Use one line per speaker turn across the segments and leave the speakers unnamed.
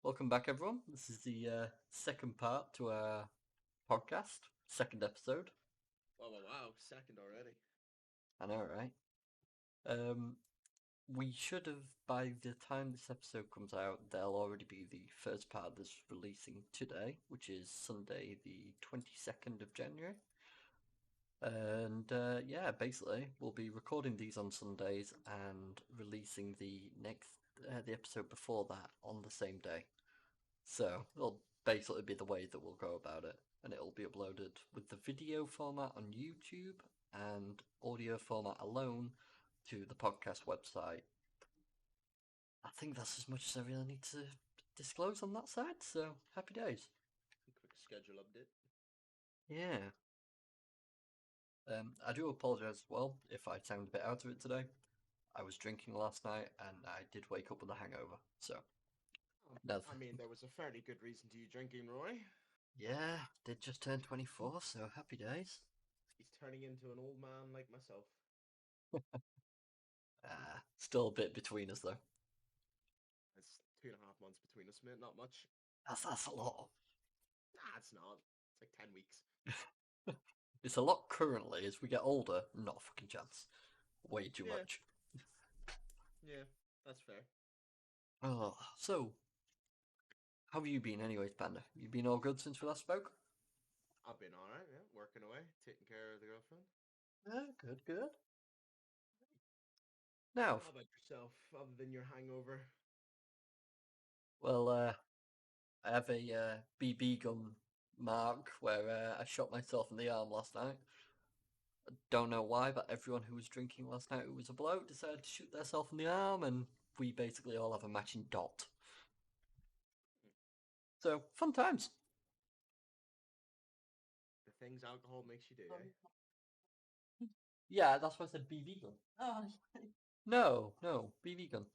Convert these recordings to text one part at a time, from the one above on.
Welcome back, everyone. This is the second part to our podcast, second episode.
Oh, wow, second already.
I know, right? Um, we should have, by the time this episode comes out, there'll already be the first part that's releasing today, which is Sunday, the 22nd of January. And yeah, basically, we'll be recording these on Sundays and releasing the episode before that on the same day. So it'll basically be the way that we'll go about it, and it'll be uploaded with the video format on YouTube and audio format alone to the podcast website. I think that's as much as I really need to disclose on that side, so happy days.
Quick schedule update.
Yeah. I do apologise as well if I sound a bit out of it today. I was drinking last night and I did wake up with a hangover, so no.
I mean, there was a fairly good reason to you drinking, Roy.
Yeah, did just turn 24, so happy days.
He's turning into an old man like myself.
Still a bit between us though.
It's 2.5 months between us, mate. Not much.
That's a lot.
Nah, it's not. It's like 10 weeks.
It's a lot currently. As we get older, not a fucking chance. Way too
Yeah,
much.
yeah, that's fair.
Oh, so how have you been, anyways, Panda? You been all good since we last spoke?
I've been alright, yeah. Working away, taking care of the girlfriend.
Yeah, good, good. Now,
How about yourself, other than your hangover?
well, I have a BB gun mark where I shot myself in the arm last night. Don't know why, but everyone who was drinking last night who was a bloke decided to shoot themselves in the arm, and we basically all have a matching dot. So, fun times.
The things alcohol makes you do, eh?
Yeah, that's why I said BB gun. Oh, no, BB gun.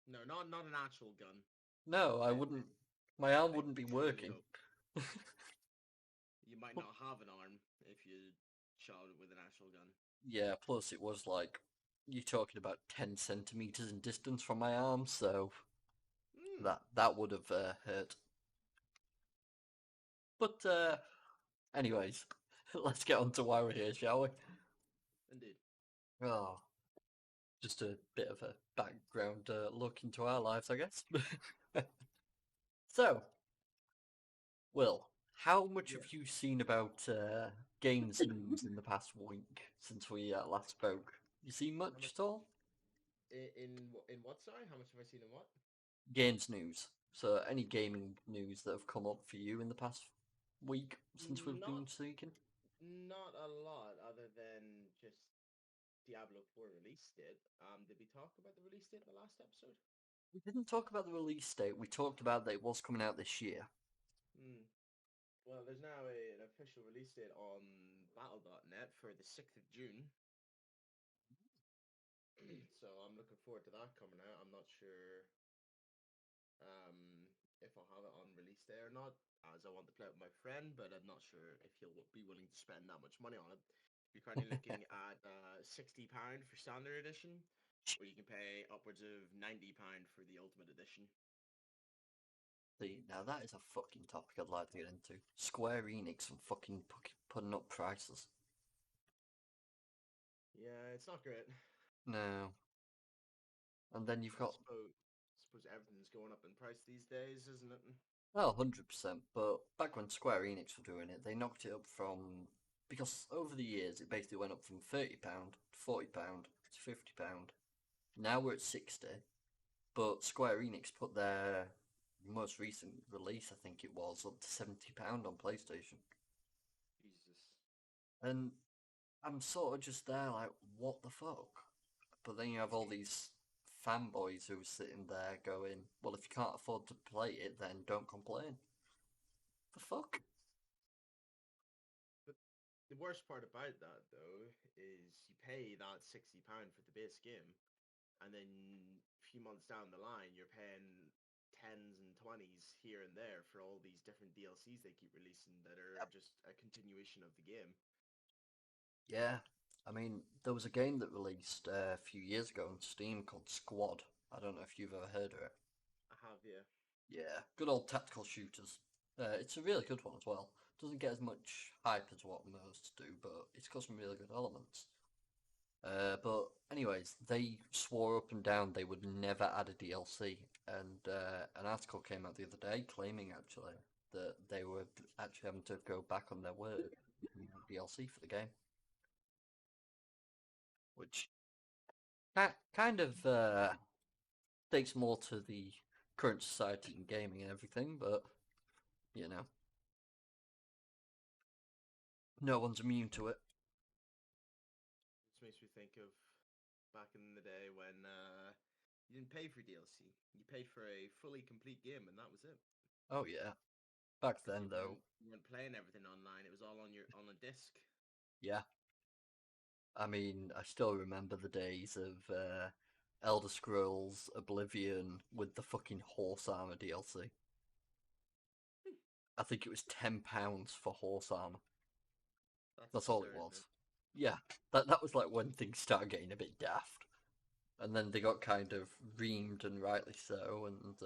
No, not an actual gun.
No, I
I,
wouldn't. My arm
I
wouldn't be
truly
working.
hope. You might not have an arm if you shot it with an actual gun.
Yeah, plus it was like you're talking about 10 centimeters in distance from my arm, so
Hmm,
that would have hurt. But anyways, let's get on to why we're here, shall we?
indeed.
Oh, just a bit of a background look into our lives, I guess. So, Will, how much
Yeah.
have you seen about games news in the past week since we last spoke? You seen
How
much
much
at all?
in what? Sorry, how much have I seen in what?
Games news. So, any gaming news that have come up for you in the past week since we've
Not
been speaking?
not a lot, other than just Diablo 4 release date. Did we talk about the release date in the last episode?
We didn't talk about the release date. We talked about that it was coming out this year.
Hmm. Well, there's now an official release date on Battle.net for the 6th of June. So I'm looking forward to that coming out. I'm not sure if I'll have it on release day or not, as I want to play it with my friend, but I'm not sure if he'll be willing to spend that much money on it. You're currently looking at £60 for standard edition, or you can pay upwards of £90 for the ultimate edition.
See, now that is a fucking topic I'd like to get into. Square Enix and fucking putting up prices.
Yeah, it's not great.
No. And then you've
I
got,
suppose everything's going up in price these days, isn't it?
well, 100%, but back when Square Enix were doing it, they knocked it up from, because over the years it basically went up from £30 to £40 to £50. Now we're at 60, but Square Enix put their most recent release, I think it was, up to £70 on PlayStation.
Jesus.
And I'm sort of just there like, what the fuck? But then you have
It's
all these fanboys who are sitting there going, well, if you can't afford to play it, then don't complain. The fuck?
But the worst part about that, though, is you pay that £60 for the base game, and then a few months down the line, you're paying tens and twenties here and there for all these different DLCs they keep releasing that are
Yep.
just a continuation of the game.
Yeah. I mean, there was a game that released a few years ago on Steam called Squad. I don't know if you've ever heard of it.
I have, yeah.
Yeah, good old tactical shooters. It's a really good one as well. Doesn't get as much hype as what most do, but it's got some really good elements. But anyways, they swore up and down they would never add a DLC, and an article came out the other day claiming actually that they were actually having to go back on their word and add DLC for the game, which kind of takes more to the current society in gaming and everything, but you know, no one's immune to it.
This makes me think of back in the day when you didn't pay for DLC. You paid for a fully complete game, and that was it.
Oh yeah, back
Because
then though,
you weren't playing everything online. It was all on a disc.
yeah. I mean, I still remember the days of Elder Scrolls Oblivion with the fucking horse armor DLC. I think it was £10 for horse armor.
That's
That's all it
absurd, man.
was. Yeah, that was like when things started getting a bit daft, and then they got kind of reamed, and rightly so, and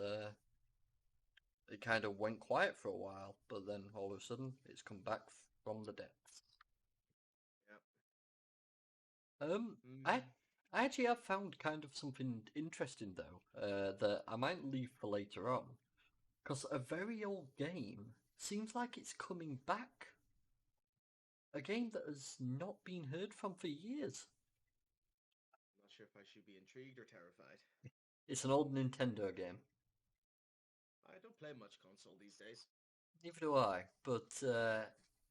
it kind of went quiet for a while. But then all of a sudden, it's come back from the depths.
Yep.
Um, I
Mm.
I actually have found kind of something interesting though, that I might leave for later on, because a very old game seems like it's coming back. A game that has not been heard from for years.
I'm not sure if I should be intrigued or terrified.
It's an old Nintendo game.
I don't play much console these days.
Neither do I, but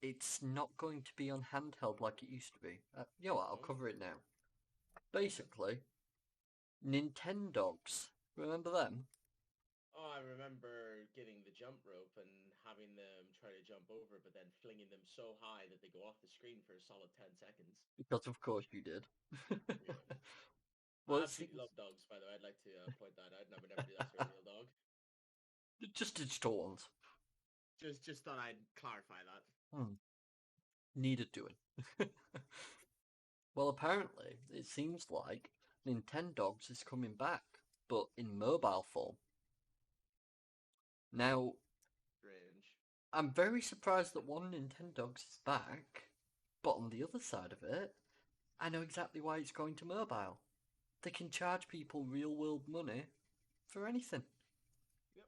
it's not going to be on handheld like it used to be. You know what? I'll
Oh,
cover it now.
okay.
Basically, Nintendogs. Remember them?
Oh, I remember getting the jump rope and having them try to jump over, but then flinging them so high that they go off the screen for a solid 10 seconds.
Because of course you did.
Yeah.
Well,
I
it
absolutely
seems
love dogs, by the way. I'd like to point that out, and I would never do that to a real dog.
just digital ones.
Just thought I'd clarify that.
Hmm. Needed doing. Well, apparently, it seems like Nintendogs is coming back, but in mobile form. Now,
Strange.
I'm very surprised that one Nintendogs is back, but on the other side of it, I know exactly why it's going to mobile. They can charge people real world money for anything.
Yep.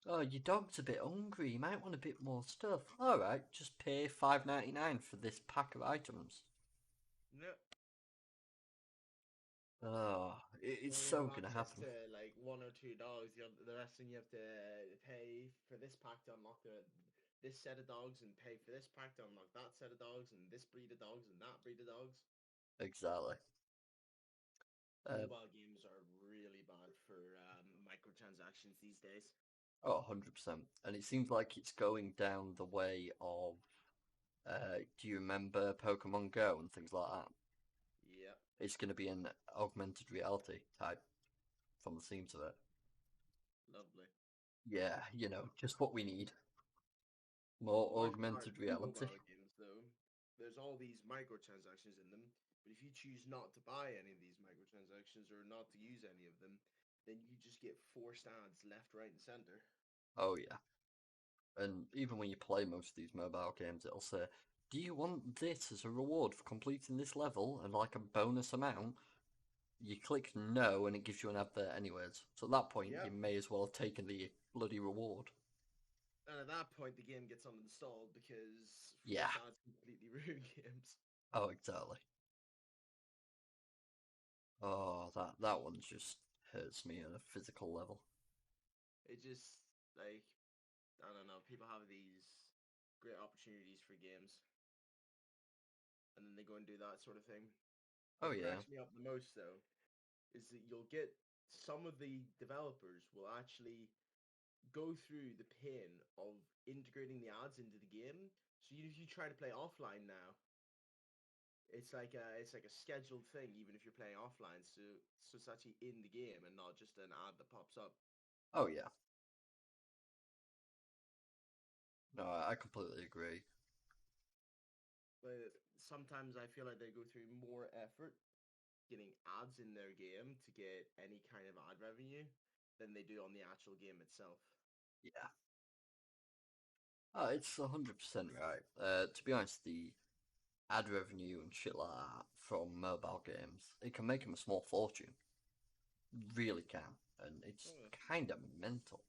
Oh, your dog's a bit hungry, you might want a bit more stuff. Alright, just pay $5.99 for this pack of items.
Yep.
Oh, it's
Well, you
so
have
gonna
access
happen.
to like one or two dogs. The rest of you have to pay for this pack to unlock this set of dogs, and pay for this pack to unlock that set of dogs, and this breed of dogs, and that breed of dogs.
Exactly. Uh,
Mobile games are really bad for microtransactions these days.
oh, 100%. And it seems like it's going down the way of, do you remember Pokemon Go and things like that?
Yep,
It's going to be an augmented reality type from the seams of it.
lovely.
Yeah, just what we need. More
The worst part
augmented
of
reality.
mobile games, though, there's all these microtransactions in them, but if you choose not to buy any of these microtransactions or not to use any of them, then you just get forced ads left, right, and center.
Oh, yeah. And even when you play most of these mobile games, it'll say, do you want this as a reward for completing this level and like a bonus amount? You click no and it gives you an advert anyways. So at that point, you
Yep.
may as well have taken the bloody reward.
And at that point, the game gets uninstalled because
Yeah.
forced ads completely ruin games.
Oh, exactly. Oh, that one just hurts me on a physical level.
It just, like, I don't know, people have these great opportunities for games, and then they go and do that sort of thing.
Oh,
What
yeah.
cracks me up the most, though, is that you'll get some of the developers will actually go through the pain of integrating the ads into the game. So if you try to play offline now, it's like a scheduled thing, even if you're playing offline. So it's actually in the game and not just an ad that pops up.
Oh, yeah. No, I completely agree.
But sometimes I feel like they go through more effort getting ads in their game to get any kind of ad revenue than they do on the actual game itself.
Yeah. Oh, it's 100% right. To be honest, the ad revenue and shit like that from mobile games, it can make them a small fortune. Really can. And it's
Oh,
kind of mental.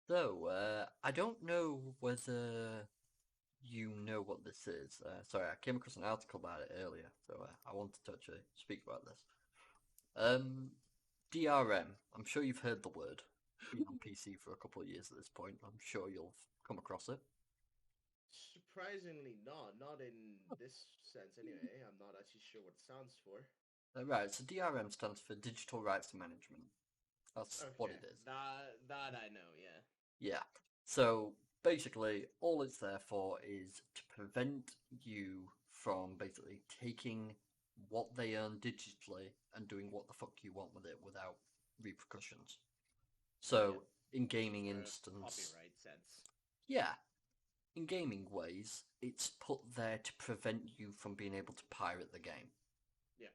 So, I don't know whether you know what this is. Sorry, I came across an article about it earlier, so I wanted to actually speak about this. Um, DRM. I'm sure you've heard the word. Been on PC for a couple of years at this point. I'm sure you'll come across it.
surprisingly not in this sense anyway. I'm not actually sure what it stands for.
Right, so DRM stands for Digital Rights Management. That's what
Okay,
it is.
that I know, yeah.
Yeah. So basically, all it's there for is to prevent you from basically taking what they earn digitally and doing what the fuck you want with it without repercussions.
Oh yeah,
So, in gaming
for a
instance,
copyright sense.
yeah, in gaming ways, it's put there to prevent you from being able to pirate the game.
Yeah.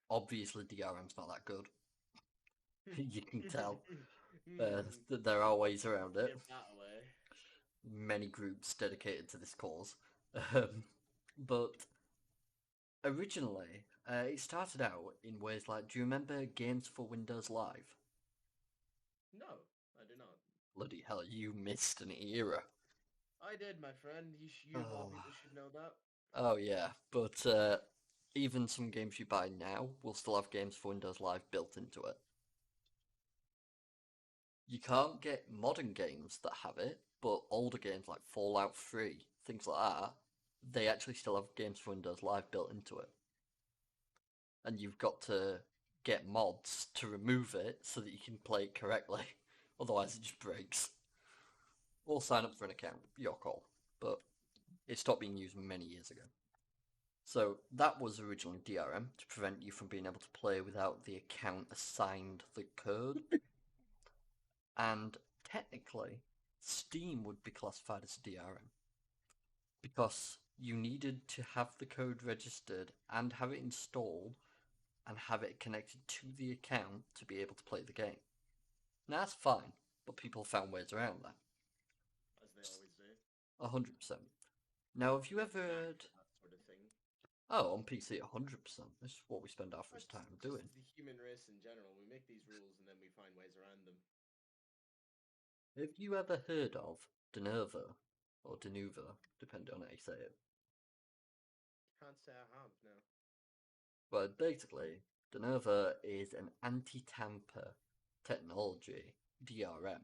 Obviously, DRM's not that good. You can tell.
Hmm.
There are ways around it.
Give that away.
Many groups dedicated to this cause. Um, but originally, it started out in ways like, do you remember Games for Windows Live?
No, I do not.
Bloody hell, you missed an era.
I did, my friend. You of all
Oh,
people should know that.
oh yeah, but even some games you buy now will still have Games for Windows Live built into it. You can't get modern games that have it, but older games like Fallout 3, things like that, they actually still have Games for Windows Live built into it. And you've got to get mods to remove it so that you can play it correctly. Otherwise, it just breaks. Or sign up for an account, your call. But it stopped being used many years ago. So that was originally DRM to prevent you from being able to play without the account assigned the code. And technically, Steam would be classified as DRM because you needed to have the code registered and have it installed and have it connected to the account to be able to play the game. Now that's fine, but people found ways around that.
As they always do.
100%. Now, have you
Get
ever
knacked
heard?
at that sort of thing.
Oh, on PC, 100%. This is what we spend half our
That's
time
just
doing.
the human race in general. We make these rules and then we find ways around them.
Have you ever heard of Denerva or Denuva, depending on how you say it?
Can't say I have now.
Well, basically, Denerva is an anti-tamper technology DRM,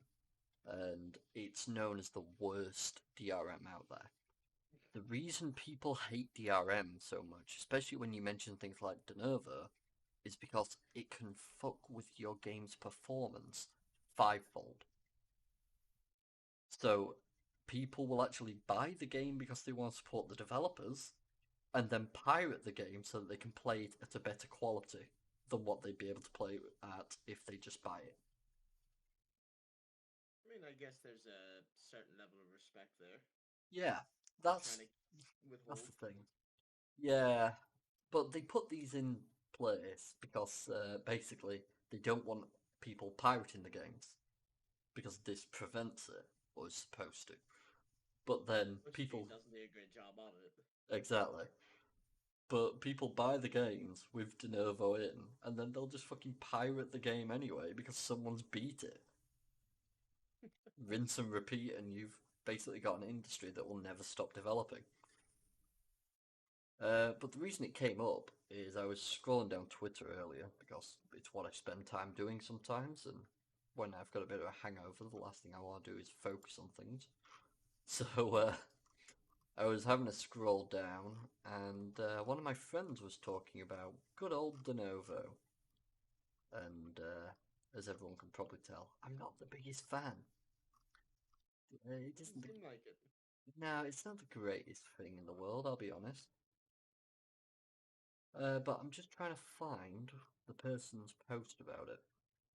and it's known as the worst DRM out there. The reason people hate DRM so much, especially when you mention things like Denerva, is because it can fuck with your game's performance fivefold. So people will actually buy the game because they want to support the developers, and then pirate the game so that they can play it at a better quality than what they'd be able to play at if they just buy it.
I mean, I guess there's a certain level of respect there.
Yeah,
They're
that's
trying to
that's
withhold.
the thing. Yeah, but they put these in place because basically they don't want people pirating the games because this prevents it or is supposed to. But then
Which Steam
people
doesn't do a great job of it.
exactly. But people buy the games with De Novo in, and then they'll just fucking pirate the game anyway because someone's beat it. Rinse and repeat, and you've basically got an industry that will never stop developing. But the reason it came up is I was scrolling down Twitter earlier because it's what I spend time doing sometimes, and when I've got a bit of a hangover, the last thing I want to do is focus on things. So I was having a scroll down, and one of my friends was talking about good old De Novo, and as everyone can probably tell, I'm not the biggest fan. It
Doesn't
isn't the
seem like it.
no, it's not the greatest thing in the world. I'll be honest. But I'm just trying to find the person's post about it.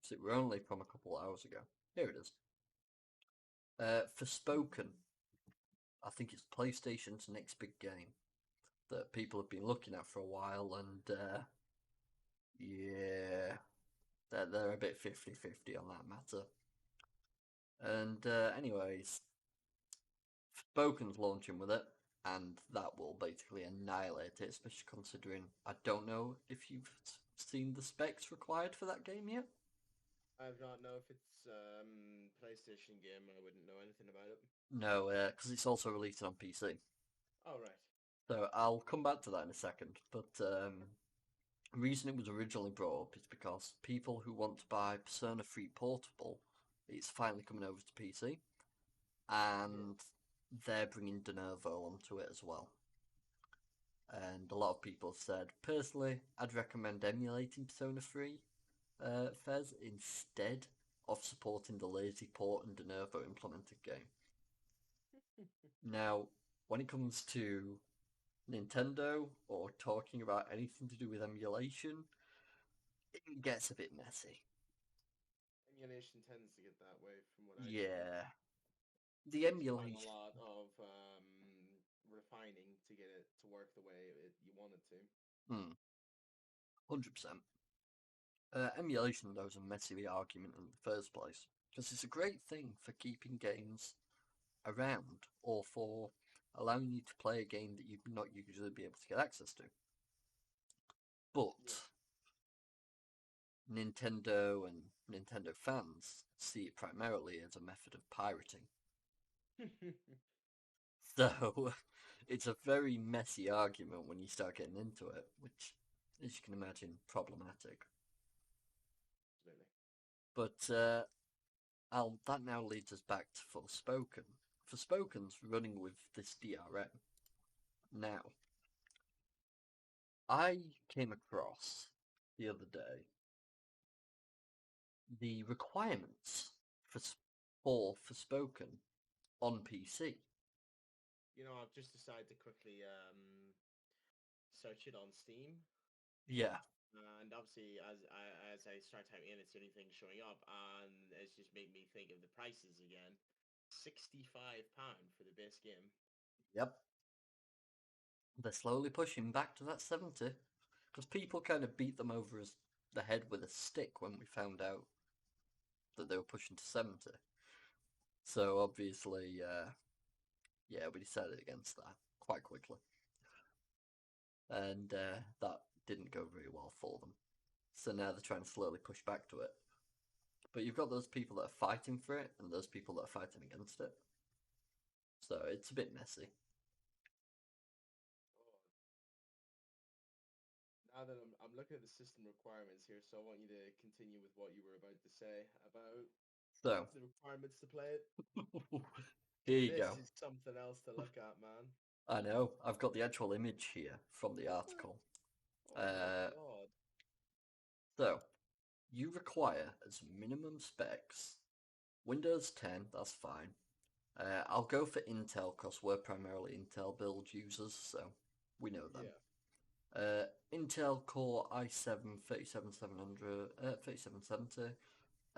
So we're only from a couple hours ago. Here it is. Forspoken. I think it's PlayStation's next big game that people have been looking at for a while, and Yeah, they're a bit 50-50 on that matter. And anyways, Spoken's launching with it, and that will basically annihilate it, especially considering I don't know if you've seen the specs required for that game yet.
I do not know if it's PlayStation game. I wouldn't know anything about it.
No, because it's also releasing on PC.
Oh right.
So I'll come back to that in a second. But the reason it was originally brought up is because people who want to buy Persona 3 Portable, it's finally coming over to PC,
Yeah.
and they're bringing De Novo onto it as well. And a lot of people have said, personally, I'd recommend emulating Persona 3 Fez instead of supporting the lazy port and De Novo implemented game. Now, when it comes to Nintendo or talking about anything to do with emulation, it gets a bit messy.
Emulation tends to get that way, from what I've seen.
Yeah, the
It's quite a
emulation.
lot of refining to get it to work the way you want it to.
100%. Emulation, though, is a messy argument in the first place because it's a great thing for keeping games around or for allowing you to play a game that you'd not usually be able to get access to.
Yeah.
But Nintendo and Nintendo fans see it primarily as a method of pirating. So it's a very messy argument when you start getting into it, which, as you can imagine, problematic.
Absolutely.
But that now leads us back to Forspoken. Forspoken's running with this DRM. Now, I came across the other day the requirements for Forspoken on PC.
You know, I've just decided to quickly search it on Steam,
Yeah,
and obviously, as I start typing in, it's the only thing showing up, and it's just made me think of the prices again. £65 for the base game.
yep. They're slowly pushing back to that 70 because people kind of beat them over the head with a stick when we found out that they were pushing to 70. So obviously, yeah, we decided against that quite quickly, and that didn't go very well for them. So now they're trying to slowly push back to it. But you've got those people that are fighting for it and those people that are fighting against it. So it's a bit messy.
Oh, now that I'm looking at the system requirements here, so I want you to continue with what you were about to say about
So
the requirements to play it.
here you
This
go.
is something else to look at, man.
I know. I've got the actual image here from the article.
Oh my
Uh,
god.
so you require as minimum specs Windows 10. That's fine. I'll go for Intel because we're primarily Intel build users, so we know them.
Yeah.
Intel Core i7 37700, 3770,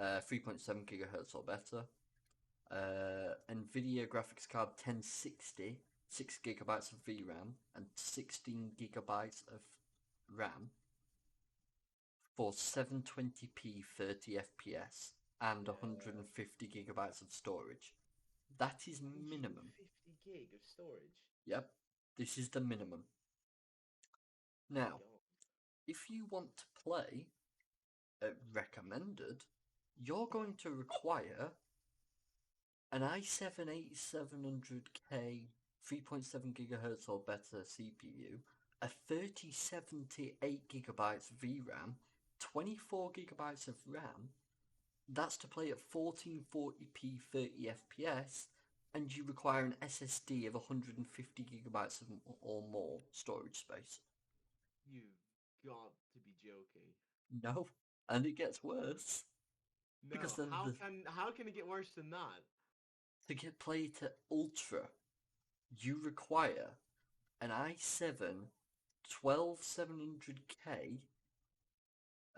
3.7 gigahertz or better. NVIDIA graphics card 1060, 6 gigabytes of VRAM and 16 gigabytes of RAM for 720p 30 FPS and
Yeah.
150 gigabytes of storage. That is minimum.
150 gig of storage.
Yep, this is the minimum.
My
Now,
god.
if you want to play recommended, you're going to require an i7-8700K 3.7 gigahertz or better CPU, a 3078 gigabytes VRAM, 24 gigabytes of RAM. That's to play at 1440p 30 FPS, and you require an SSD of 150 gigabytes or more storage space.
You've got to be joking.
No, and it gets worse because
No,
then
how can it get worse than that?
to get play to ultra, you require an i7 12700K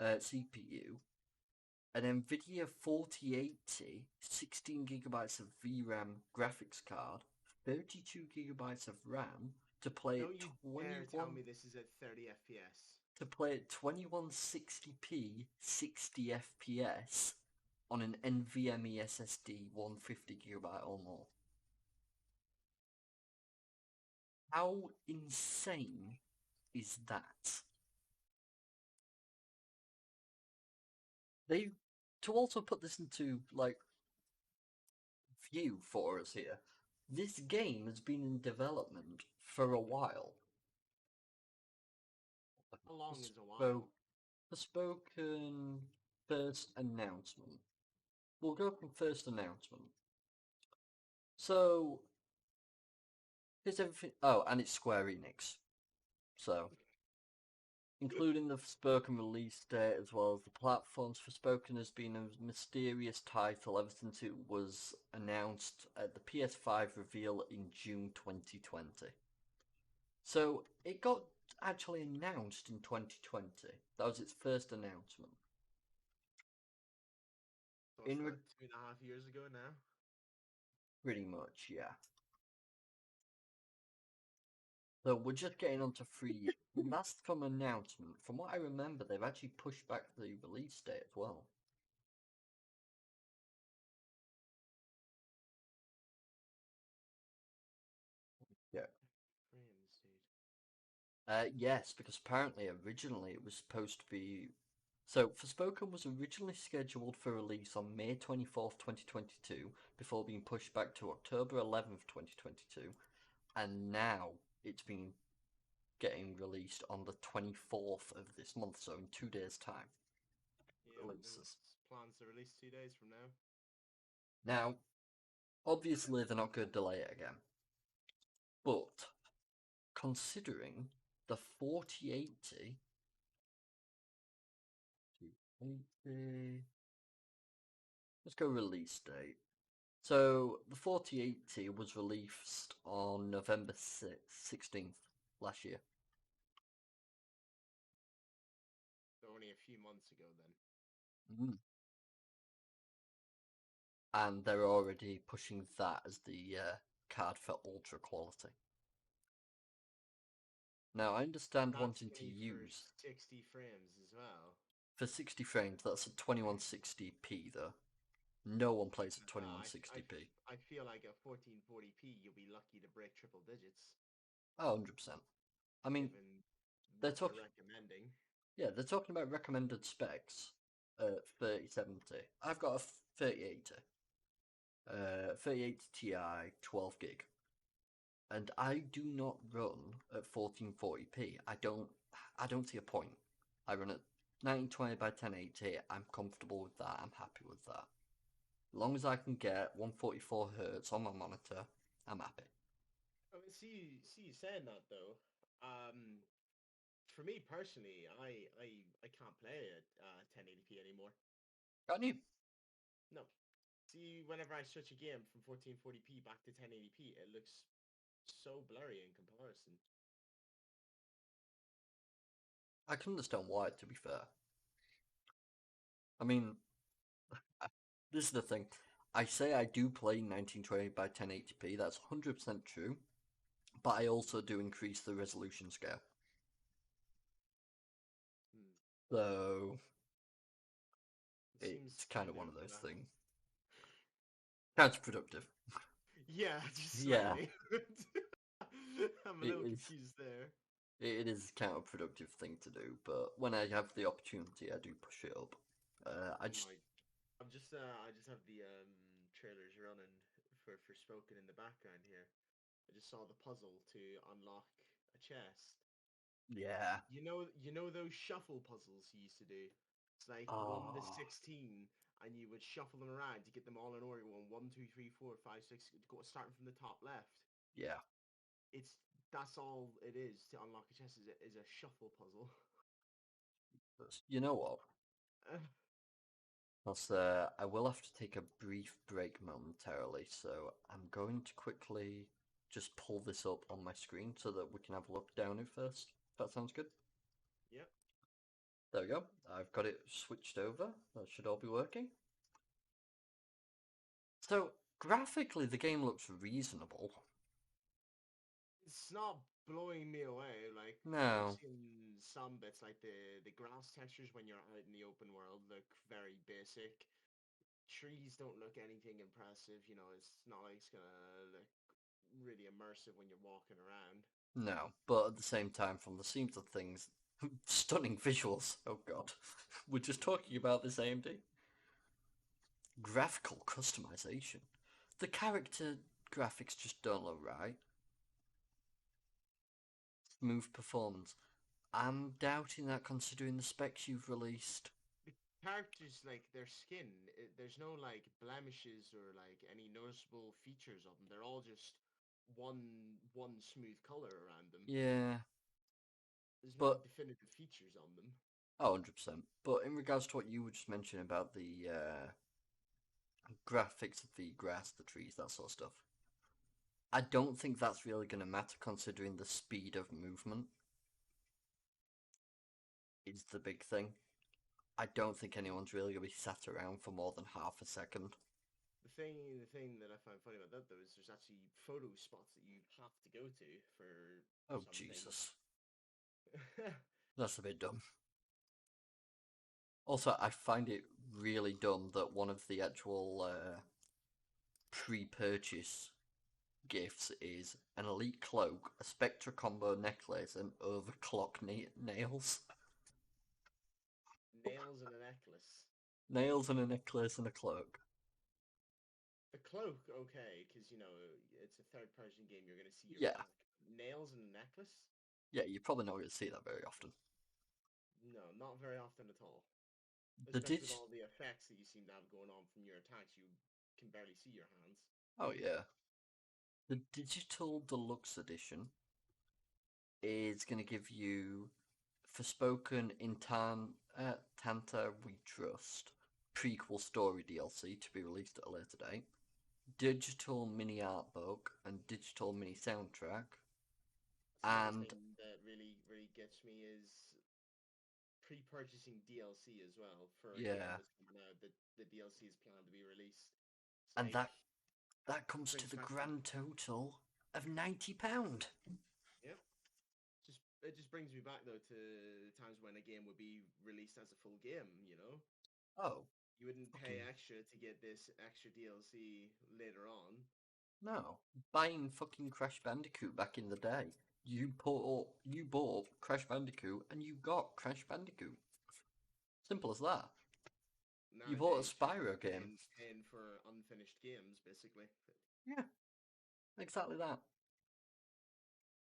CPU, an NVIDIA 4080 16 gigabytes of VRAM graphics card, 32 gigabytes of RAM to play at
Don't you dare tell
21.
me this is at 30 FPS.
to play at 2160p 60 FPS on an NVMe SSD 150 GB or more. How insane is that? They to also put this into like view for us here. This game has been in development for a while.
How long is a while?
So, Forspoken first announcement. We'll go from first announcement. So, here's everything. Oh, and it's Square Enix. So, including the Forspoken release date as well as the platforms, Forspoken has been a mysterious title ever since it was announced at the PS5 reveal in June 2020. So, it got actually announced in 2020. That was its first announcement.
So what's
In
that, 2.5 years ago now?
Pretty much, yeah. So we're just getting on to 3 years. And that's from announcement. From what I remember, they've actually pushed back the release date as well. Yeah.
Frames, dude.
Yes, because apparently originally it was supposed to be. So, Forspoken was originally scheduled for release on May 24th, 2022, before being pushed back to October 11th, 2022, and now it's been getting released on the 24th of this month, so in 2 days' time.
Yep,
Releases.
there's plans to release 2 days from now.
Now, obviously, they're not going to delay it again. But considering the 4080, let's go release date. So the 4080 was released on November 16th last year.
So only a few months ago then.
Mm. And they're already pushing that as the card for ultra quality. Now, I understand
That's
wanting
going
to
to be for
use
60 frames as well.
for 60 frames, that's at 2160p though. No one plays at
I,
2160p.
I feel like at 1440p you'll be lucky to break triple digits,
Oh, 100%. I mean,
given
they're
what they're
talking.
recommending.
Yeah, they're talking about recommended specs. 3070. I've got a 3080. 3080 Ti, 12 gig, and I do not run at 1440p. I don't see a point. I run at 1920 by 1080. I'm comfortable with that. I'm happy with that. As long as I can get 144 hertz on my monitor, I'm happy.
I mean, see you saying that though. For me personally, I can't play at 1080p anymore.
Got you?
No. See, whenever I switch a game from 1440p back to 1080p, it looks so blurry in comparison.
I can understand why, to be fair. I mean, this is the thing. I say I do play 1920 by 1080p, that's 100% true, but I also do increase the resolution scale.
Hmm.
So
It
it's
seems
kind of one of
you
those
know.
things. Counterproductive.
Yeah, just
Yeah,
slightly. I'm a
it
little
is.
confused there.
It is a counterproductive thing to do, but when I have the opportunity, I do push it up. I
Oh
just,
my! I just have the trailers running for Spoken in the background here. I just saw the puzzle to unlock a chest.
yeah.
You know those shuffle puzzles you used to do. It's like 1 to
Oh,
16, and you would shuffle them around to get them all in order. One, two, three, four, five, six. Go starting from the top left.
yeah.
It's That's all it is to unlock a chest is a shuffle puzzle.
You know what? I will have to take a brief break momentarily, so I'm going to quickly just pull this up on my screen so that we can have a look down it first. That sounds good.
Yep.
There we go. I've got it switched over. That should all be working. So, graphically, the game looks reasonable.
It's not blowing me away. Like I've
No,
seen some bits, like the grass textures when you're out in the open world look very basic. Trees don't look anything impressive. You know, it's not like it's gonna look really immersive when you're walking around.
no. But at the same time, from the seams of things, stunning visuals. Oh god, we're just talking about this AMD. Graphical customization. The character graphics just don't look right. Smooth performance. I'm doubting that considering the specs you've released.
The characters, like their skin, there's no like blemishes or like any noticeable features of them. They're all just one smooth color around them.
Yeah,
There's no
but
definitive features on them.
oh, 100%. But in regards to what you were just mentioning about the graphics of the grass, the trees, that sort of stuff, I don't think that's really going to matter considering the speed of movement is the big thing. I don't think anyone's really going to be sat around for more than half a second.
The thing that I find funny about that though is there's actually photo spots that you have to go to for
Oh,
some things.
Jesus. That's a bit dumb. Also, I find it really dumb that one of the actual pre-purchase gifts is an elite cloak, a Spectra combo necklace, and overclock nails.
Nails and a necklace.
Nails and a necklace and a cloak.
A cloak, okay, because you know it's a third-person game. You're gonna see your
Yeah,
back. Nails and a necklace?
yeah, you're probably not going to see that very often.
No, not very often at all.
The
Especially
dig.
with all the effects that you seem to have going on from your attacks, you can barely see your hands.
Oh yeah, the digital deluxe edition is going to give you Forspoken in Tanta We Trust prequel story DLC to be released at a later date, digital mini art book and digital mini soundtrack,
That's another
and
thing that really gets me is pre-purchasing DLC as well for a game
yeah,
that's coming out that the DLC is planned to be released. It's
and
like
that comes to
brings
the
back
grand total of £90.
yeah. Just it just brings me back though to times when a game would be released as a full game, you know?
Oh,
You wouldn't pay
fucking
extra to get this extra DLC later on.
no! Buying fucking Crash Bandicoot back in the day, you bought Crash Bandicoot and you got Crash Bandicoot. Simple as that. You bought a
Nowadays, just
Spyro game.
paying for unfinished games, basically.
Yeah, exactly that.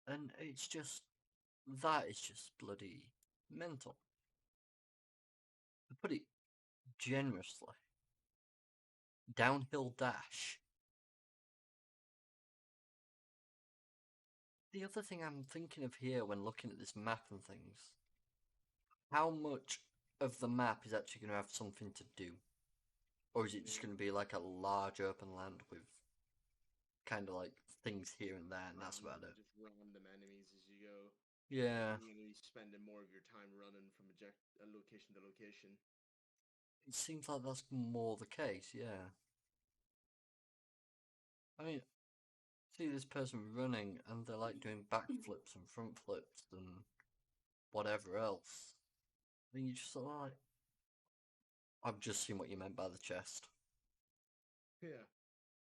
And it's just that is just bloody mental. To put it generously, downhill dash. The other thing I'm thinking of here when looking at this map and things, how much of the map is actually going to have something to do? Or is it just
Yeah,
going to be like a large open land with kind of like things here and there and that's about it?
just random enemies as you go.
Yeah,
You're gonna be spending more of your time running from a location to location.
it seems like that's more the case, yeah. I mean, see this person running and they're like doing backflips and front flips and whatever else. And you just sort of like, I've just seen what you meant by the chest.
Yeah.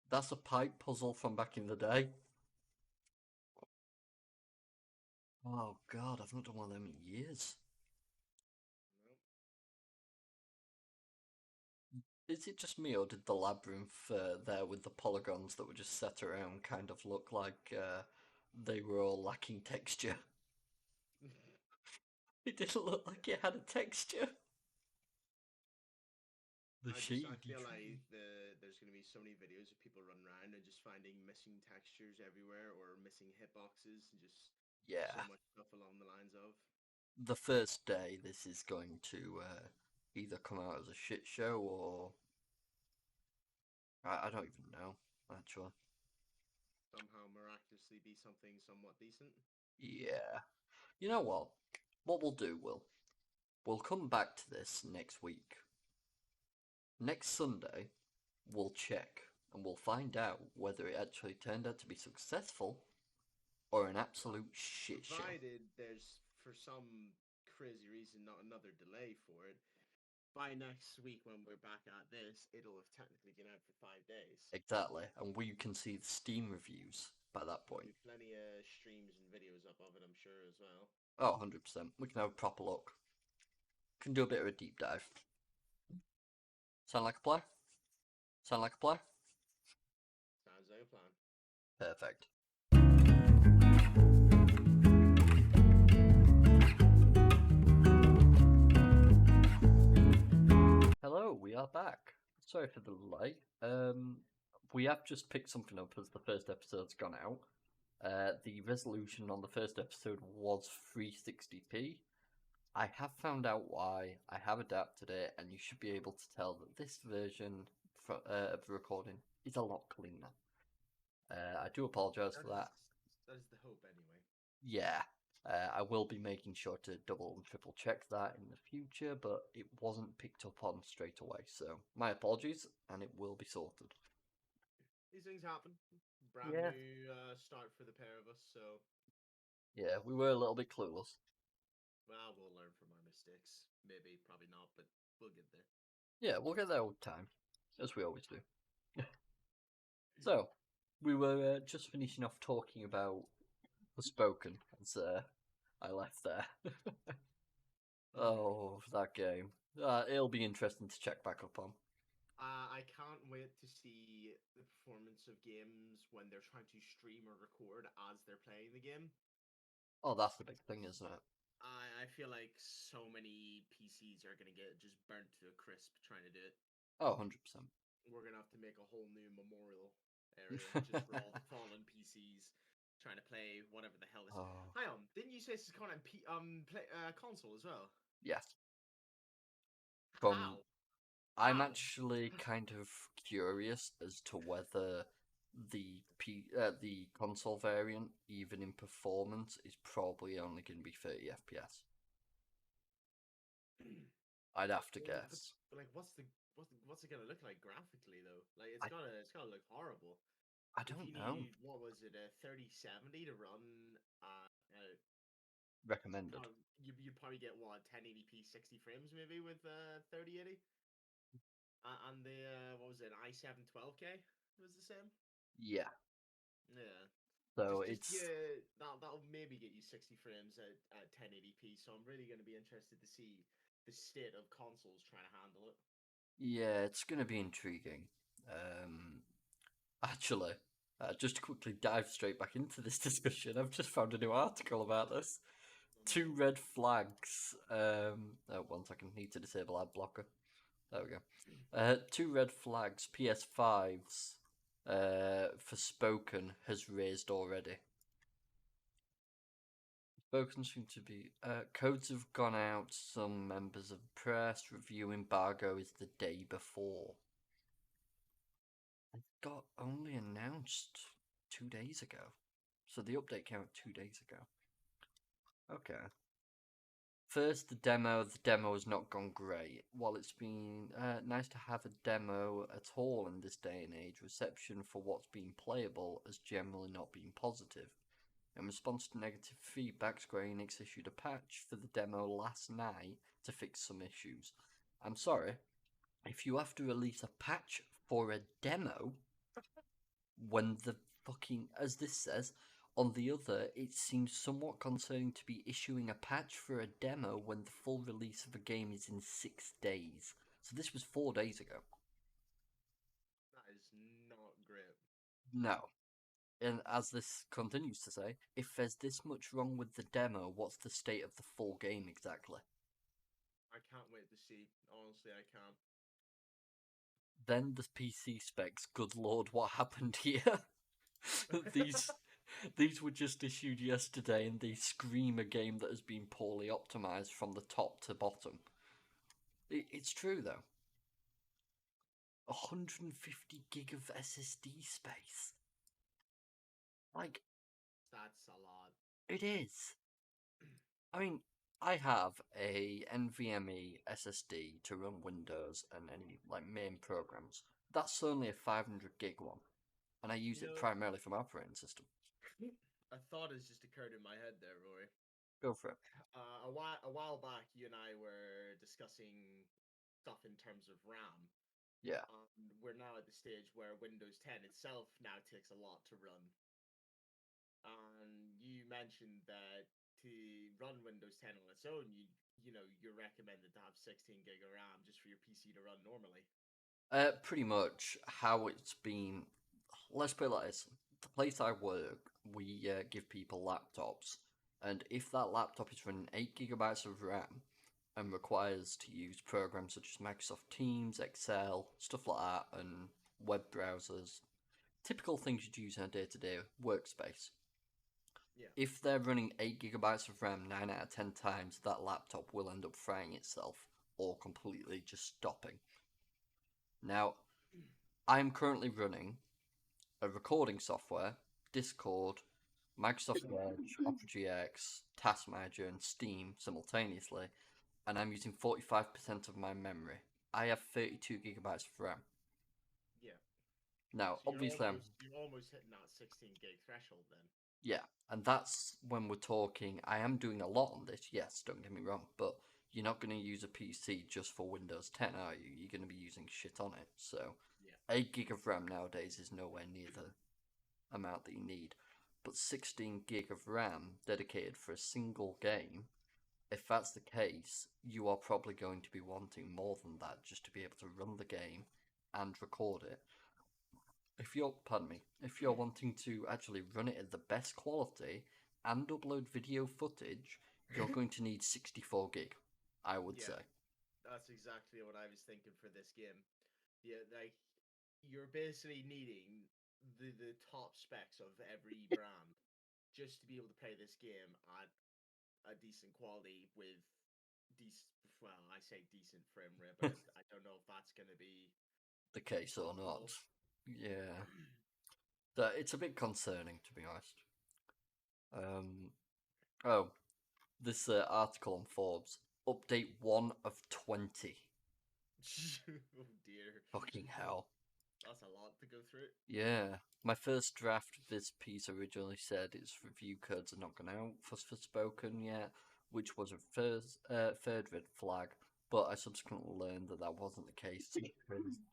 That's a pipe puzzle from back in the day. Oh god, I've not done one of them in years.
Nope.
Is it just me, or did the labyrinth there with the polygons that were just set around kind of look like they were all lacking texture? It didn't look like it had a texture. The
I
shady
feel like
tree.
there's gonna be so many videos of people running around and just finding missing textures everywhere or missing hitboxes and just so
Yeah.
much stuff along the lines of.
The first day, this is going to either come out as a shit show or I don't even know, actually.
Somehow miraculously be something somewhat decent.
Yeah. You know what? What we'll do, we'll come back to this next week. Next Sunday, we'll check and we'll find out whether it actually turned out to be successful or an absolute shit show.
Provided there's, for some crazy reason, not another delay for it. By next week, when we're back at this, it'll have technically been out for 5 days.
Exactly, and we can see the Steam reviews by that
There'll
point.
be plenty of streams and videos up of it, I'm sure, as well.
Oh, 100%. We can have a proper look. Can do a bit of a deep dive. Sound like a play? Sound like a play?
Sounds like a plan.
Perfect. Hello, we are back. Sorry for the delay. We have just picked something up as the first episode's gone out. The resolution on the first episode was 360p. I have found out why. I have adapted it, and you should be able to tell that this version of the recording is a lot cleaner. I do apologise for that.
That is the hope, anyway.
Yeah, I will be making sure to double and triple check that in the future, but it wasn't picked up on straight away, so my apologies, and it will be sorted.
These things happen. Brand
Yeah.
new start for the pair of us, so
Yeah, we were a little bit clueless.
well, we'll learn from our mistakes. Maybe, probably not, but we'll get there.
Yeah, we'll get there with time, as we always do. So, we were just finishing off talking about Forspoken, as I left there. Oh, that game. It'll be interesting to check back up on.
I can't wait to see the performance of games when they're trying to stream or record as they're playing the game.
Oh, that's the big thing, isn't it?
I feel like so many PCs are going to get just burnt to a crisp trying to do it.
Oh, 100%.
We're going to have to make a whole new memorial area just for all the fallen PCs trying to play whatever the hell this.
Oh,
Hang on, didn't you say this is coming on console as well?
yes. From
How?
I'm
How?
actually kind of curious as to whether the console variant, even in performance, is probably only going to be 30 FPS. I'd have to
Well,
guess.
but like, what's it gonna look like graphically though? Like,
I
it's gotta look horrible.
I
If
don't
you
know.
need, what was it, a 3070 to run,
Recommended.
you'd probably get what, 1080p 60 frames maybe with 3080, and the what was it, i7 12K was the same.
Yeah.
Yeah,
So
just
it's
yeah, that'll maybe get you 60 frames at 1080p. So I'm really gonna be interested to see the state of consoles trying to handle it.
yeah, it's going to be intriguing. Actually, just to quickly dive straight back into this discussion, I've just found a new article about this.
Oh,
Two
no.
red flags. Oh, 1 second. Need to disable ad blocker. There we go. Two red flags. PS5s. Forspoken has raised already. Forspoken seem to be. Codes have gone out. Some members of the press. Review embargo is the day before. It got only announced 2 days ago. So the update came out 2 days ago. Okay. First, the demo. The demo has not gone great. While it's been nice to have a demo at all in this day and age, reception for what's been playable has generally not been positive. In response to negative feedback, Square Enix issued a patch for the demo last night to fix some issues. I'm sorry, if you have to release a patch for a demo, when the fucking, as this says, on the other, it seems somewhat concerning to be issuing a patch for a demo when the full release of a game is in 6 days. So this was 4 days ago.
That is not great.
No. And as this continues to say, if there's this much wrong with the demo, what's the state of the full game exactly?
I can't wait to see. Honestly, I can't.
Then the PC specs, good lord, what happened here? these these were just issued yesterday and they scream a game that has been poorly optimized from the top to bottom. It's true though. 150 gig of SSD space. Like,
That's a lot.
it is. I mean, I have a NVMe SSD to run Windows and any like main programs. That's only a 500 gig one, and I use
You
it
know,
primarily for my operating system.
A thought has just occurred in my head there, Rory.
Go for it.
A while back, you and I were discussing stuff in terms of RAM.
Yeah.
We're now at the stage where Windows 10 itself now takes a lot to run. And you mentioned that to run Windows 10 on its own, you're recommended to have 16 gig of RAM just for your PC to run normally.
Pretty much how it's been. Let's put it like this: the place I work, we give people laptops, and if that laptop is running 8 gigabytes of RAM and requires to use programs such as Microsoft Teams, Excel, stuff like that, and web browsers, typical things you'd use in a day-to-day workspace.
Yeah.
If they're running 8 gigabytes of RAM 9 out of 10 times, that laptop will end up frying itself or completely just stopping. Now, I'm currently running a recording software, Discord, Microsoft Edge, Opera GX, Task Manager, and Steam simultaneously, and I'm using 45% of my memory. I have 32 gigabytes of RAM.
Yeah.
Now,
So you're
obviously, I'm
almost you're almost hitting that 16 gig threshold then.
yeah, and that's when we're talking. I am doing a lot on this, yes, don't get me wrong, but you're not going to use a PC just for Windows 10, are you? You're going to be using shit on it. So,
Yeah.
8 gig of RAM nowadays is nowhere near the amount that you need. But 16 gig of RAM dedicated for a single game, if that's the case, you are probably going to be wanting more than that just to be able to run the game and record it. If you're wanting to actually run it at the best quality and upload video footage, you're going to need 64 gig, I would
Yeah,
say.
that's exactly what I was thinking for this game. Yeah, like you're basically needing the top specs of every brand just to be able to play this game at a decent quality with decent. Well, I say decent frame rate, but I don't know if that's going to be
The case or not.
possible.
Yeah. That it's a bit concerning, to be honest. Oh, this article on Forbes, update 1 of 20.
Oh dear,
Fucking hell.
that's a lot to go through.
Yeah. My first draft of this piece originally said its review codes are not gone out for Forspoken yet, which was a third red flag, but I subsequently learned that that wasn't the case. Some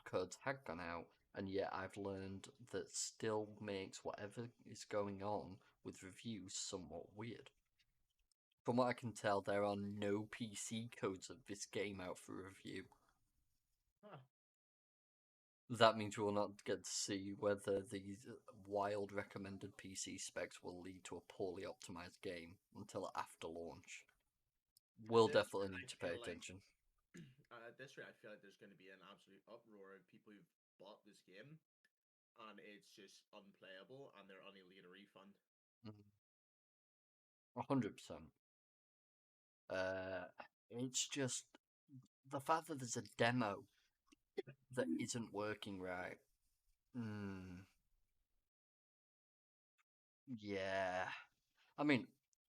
codes had gone out, and yet I've learned that still makes whatever is going on with reviews somewhat weird. From what I can tell, there are no PC codes of this game out for review.
Huh.
That means we will not get to see whether these wild recommended PC specs will lead to a poorly optimized game until after launch.
At
We'll
this
definitely
rate, I
need to pay
feel like
attention.
at this rate, I feel like there's going to be an absolute uproar of people who've bought this game and it's just unplayable and they're unable to get a refund.
100%. Uh, it's just the fact that there's a demo that isn't working right. Mm, yeah. I mean,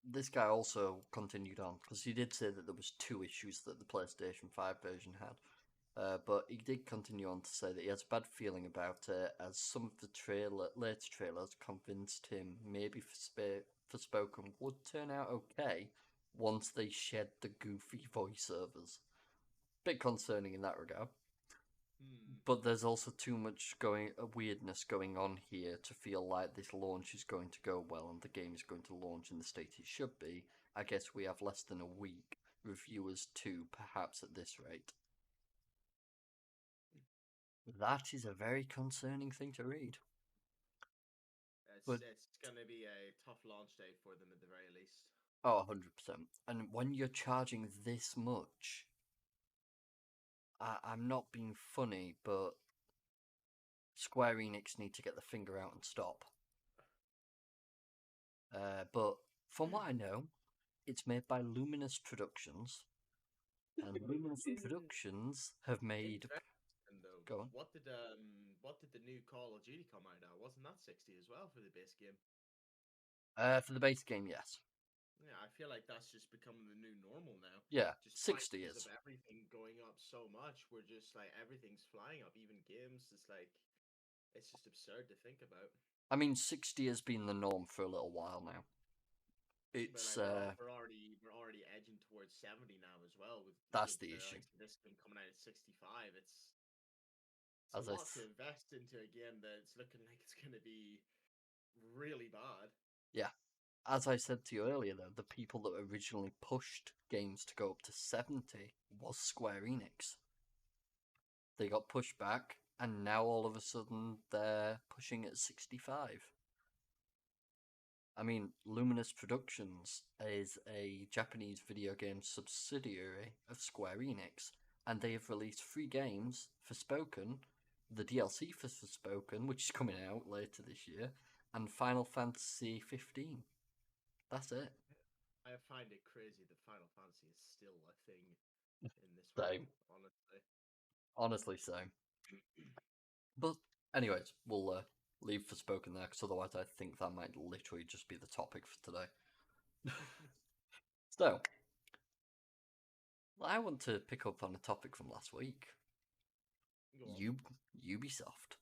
this guy also continued on because he did say that there was two issues that the PlayStation 5 version had. But he did continue on to say that he has a bad feeling about it, as some of the later trailers convinced him maybe Forspoken would turn out okay once they shed the goofy voiceovers. Bit concerning in that regard.
Hmm.
But there's also too much weirdness going on here to feel like this launch is going to go well and the game is going to launch in the state it should be. I guess we have less than a week. Reviewers too, perhaps at this rate. That is a very concerning thing to read.
It's
But,
it's going to be a tough launch day for them at the very least.
oh, 100%. And when you're charging this much, I'm not being funny, but Square Enix need to get the finger out and stop. But from what I know, it's made by Luminous Productions, and Luminous Productions have made.
Interesting though.
Go on.
What did the new Call of Duty come out at? Wasn't that 60 as well for the base game?
For the base game, yes.
Yeah, I feel like that's just becoming the new normal now.
Yeah,
Just
60
prices of
is.
everything going up so much. We're just like everything's flying up, even games. It's like it's just absurd to think about.
I mean, 60 has been the norm for a little while now.
But
It's
like we're already edging towards 70 now as well
that's
with
the
the
issue.
likes of this game coming out at 65. It's a
As I
lot to invest into a game that's looking like it's going to be really bad.
yeah, as I said to you earlier, though, the people that originally pushed games to go up to 70 was Square Enix. They got pushed back, and now all of a sudden they're pushing at 65. I mean, Luminous Productions is a Japanese video game subsidiary of Square Enix, and they have released 3 games for Spoken, the DLC for Forspoken, which is coming out later this year, and Final Fantasy 15. That's it.
I find it crazy that Final Fantasy is still a thing in this world,
Same.
honestly.
Honestly, same. But, anyways, we'll leave Forspoken there, because otherwise I think that might literally just be the topic for today. So, I want to pick up on a topic from last week.
Go on.
Ubisoft.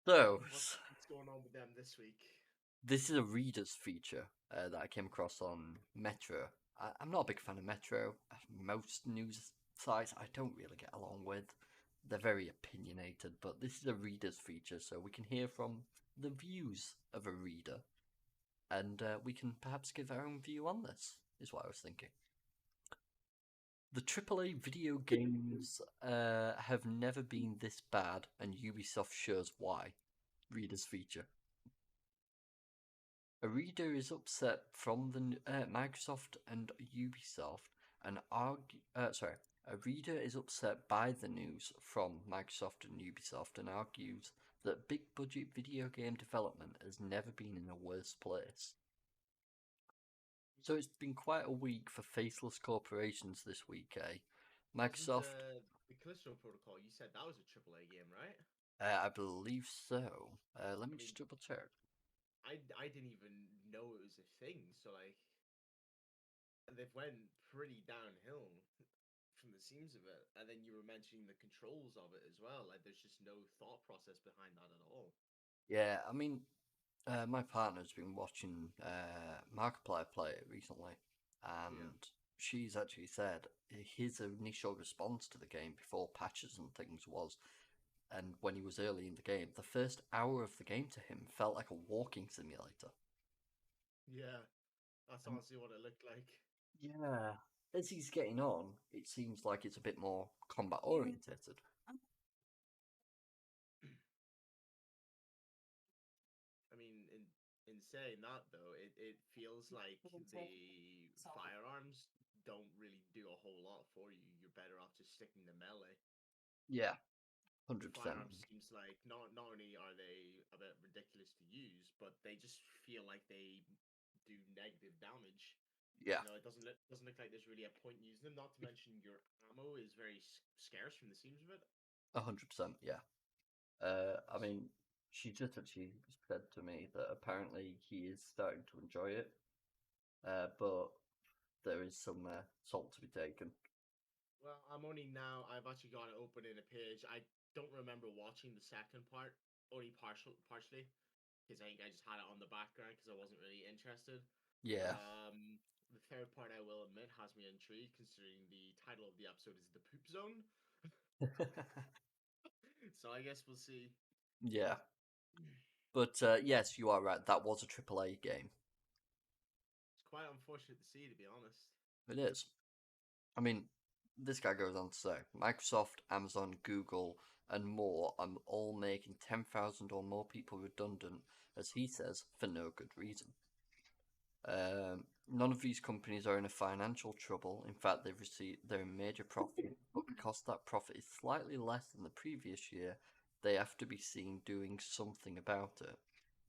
So,
What's going on with them this week?
this is a reader's feature that I came across on Metro. I'm not a big fan of Metro. Most news sites I don't really get along with. They're very opinionated, but this is a reader's feature, so we can hear from the views of a reader, and we can perhaps give our own view on this, is what I was thinking. The AAA video games have never been this bad, and Ubisoft shows why. Reader's feature. A reader is upset from the Microsoft and Ubisoft, and a reader is upset by the news from Microsoft and Ubisoft, and argues that big budget video game development has never been in a worse place. So it's been quite a week for faceless corporations this week, eh?
Wasn't
Microsoft,
the Callisto Protocol? You said that was a AAA game, right?
I believe so. Let
I
me
mean,
just double check.
I didn't even know it was a thing. So like, they've went pretty downhill from the seams of it. And then you were mentioning the controls of it as well. Like, there's just no thought process behind that at all.
Yeah, I mean, my partner's been watching Markiplier play it recently,
Yeah.
and she's actually said his initial response to the game before patches and things was, and when he was early in the game, the first hour of the game to him felt like a walking simulator.
Yeah. That's
And
honestly what it looked like.
yeah, as he's getting on, it seems like it's a bit more combat orientated.
I mean, in saying that though, it feels like the firearms don't really do a whole lot for you. You're better off just sticking to melee.
Yeah,
The
100%.
firearms seems like not only are they a bit ridiculous to use, but they just feel like they do negative damage.
Yeah,
It doesn't look like there's really a point in using them. Not to mention your ammo is very scarce from the seams of it.
100%. Yeah. I mean, she just actually said to me that apparently he is starting to enjoy it, but there is some salt to be taken.
Well, I've actually got it open in a page. I don't remember watching the second part, only partially, because I think I just had it on the background because I wasn't really interested.
Yeah.
The third part, I will admit, has me intrigued, considering the title of the episode is The Poop Zone. So I guess we'll see.
Yeah. But yes, you are right. That was a AAA game.
It's quite unfortunate to see, to be honest.
It is. I mean, this guy goes on to say Microsoft, Amazon, Google, and more are all making 10,000 or more people redundant, as he says, for no good reason. None of these companies are in a financial trouble. In fact, they're in major profit, but because that profit is slightly less than the previous year, they have to be seen doing something about it.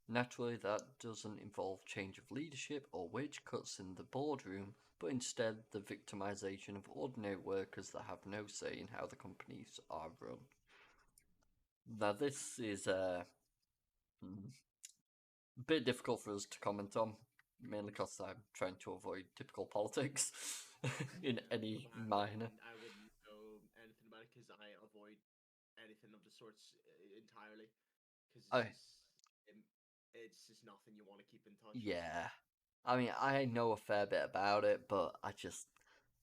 Naturally, that doesn't involve change of leadership or wage cuts in the boardroom, but instead the victimization of ordinary workers that have no say in how the companies are run. Now, this is a bit difficult for us to comment on, mainly because I'm trying to avoid typical politics in
Yeah,
any minor.
I wouldn't know anything about it because I avoid anything of the sorts entirely, because
I
um, it's just nothing you want to keep in touch with.
yeah. I mean, I know a fair bit about it, but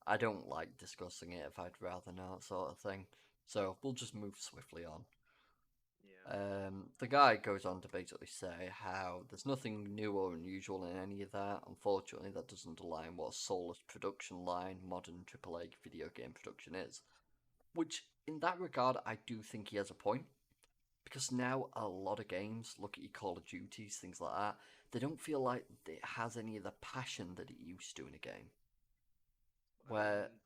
I don't like discussing it if I'd rather not, sort of thing. So we'll just move swiftly on.
Yeah.
The guy goes on to basically say how there's nothing new or unusual in any of that. Unfortunately, that doesn't align what a soulless production line modern AAA video game production is. Which, in that regard, I do think he has a point. Because now a lot of games, look at your Call of Duties, things like that, they don't feel like it has any of the passion that it used to in a game.
I
Where,
mean,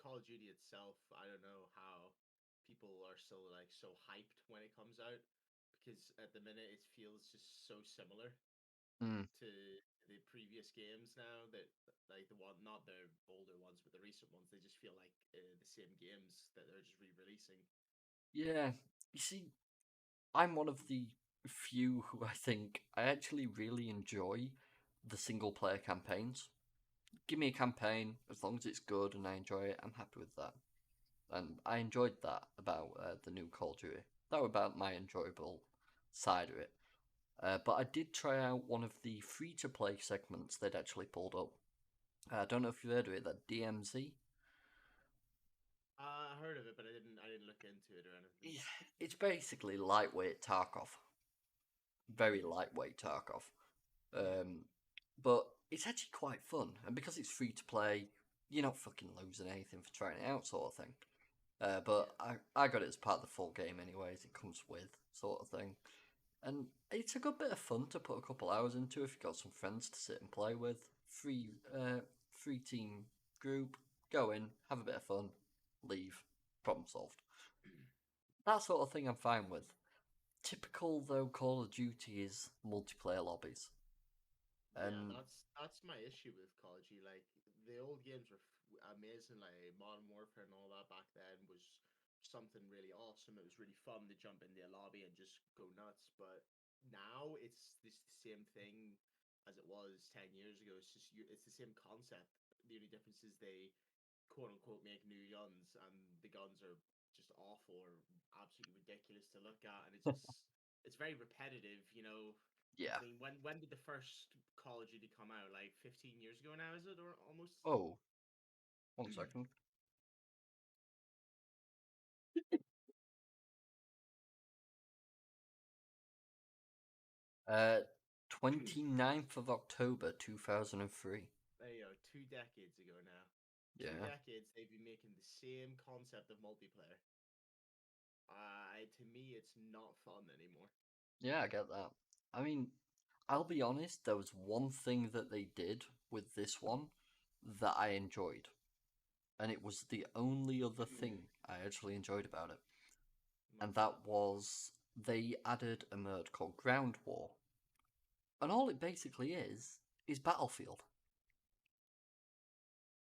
Call of Duty itself, I don't know how people are still like so hyped when it comes out, because at the minute it feels just so similar
mm,
to the previous games now, that like the one, not the older ones but the recent ones, they just feel like the same games that they're just re-releasing.
yeah, you see, I'm one of the few who I think I actually really enjoy the single player campaigns. Give me a campaign, as long as it's good and I enjoy it, I'm happy with that. And I enjoyed that about the new Call of Duty. That was about my enjoyable side of it. But I did try out one of the free to play segments they'd actually pulled up. I don't know if you've heard of it, that DMZ.
I heard of it, but I didn't look into it or anything.
It's basically lightweight Tarkov. Very lightweight Tarkov.
Hmm.
Um, but it's actually quite fun. And because it's free to play, you're not fucking losing anything for trying it out, sort of thing. But
Yeah.
I got it as part of the full game, anyways. It comes with, sort of thing. And it's a good bit of fun to put a couple hours into if you've got some friends to sit and play with. Free team group, go in, have a bit of fun, leave, problem solved. That sort of thing I'm fine with. Typical though, Call of Duty is multiplayer lobbies,
Yeah,
and
that's my issue with Call of Duty. Like the old games were amazing, like Modern Warfare and all that back then was something really awesome. It was really fun to jump into a lobby and just go nuts. But now it's just the same thing as it was 10 years ago. It's the same concept. The only difference is they quote unquote make new guns, and the guns are just awful or absolutely ridiculous to look at, and it's very repetitive.
yeah.
I mean, when did the first Call of Duty come out? Like 15 years ago now, is it, or almost?
Oh, 1 second. 29th of October 2003.
There you go, 2 decades ago now. Two
Yeah,
decades they've been making the same concept of multiplayer. To me, it's not fun anymore.
yeah, I get that. I mean, I'll be honest, there was one thing that they did with this one that I enjoyed, and it was the only other thing I actually enjoyed about it, and
What's
that
that?
was they added a mode called Ground War, and all it basically is Battlefield.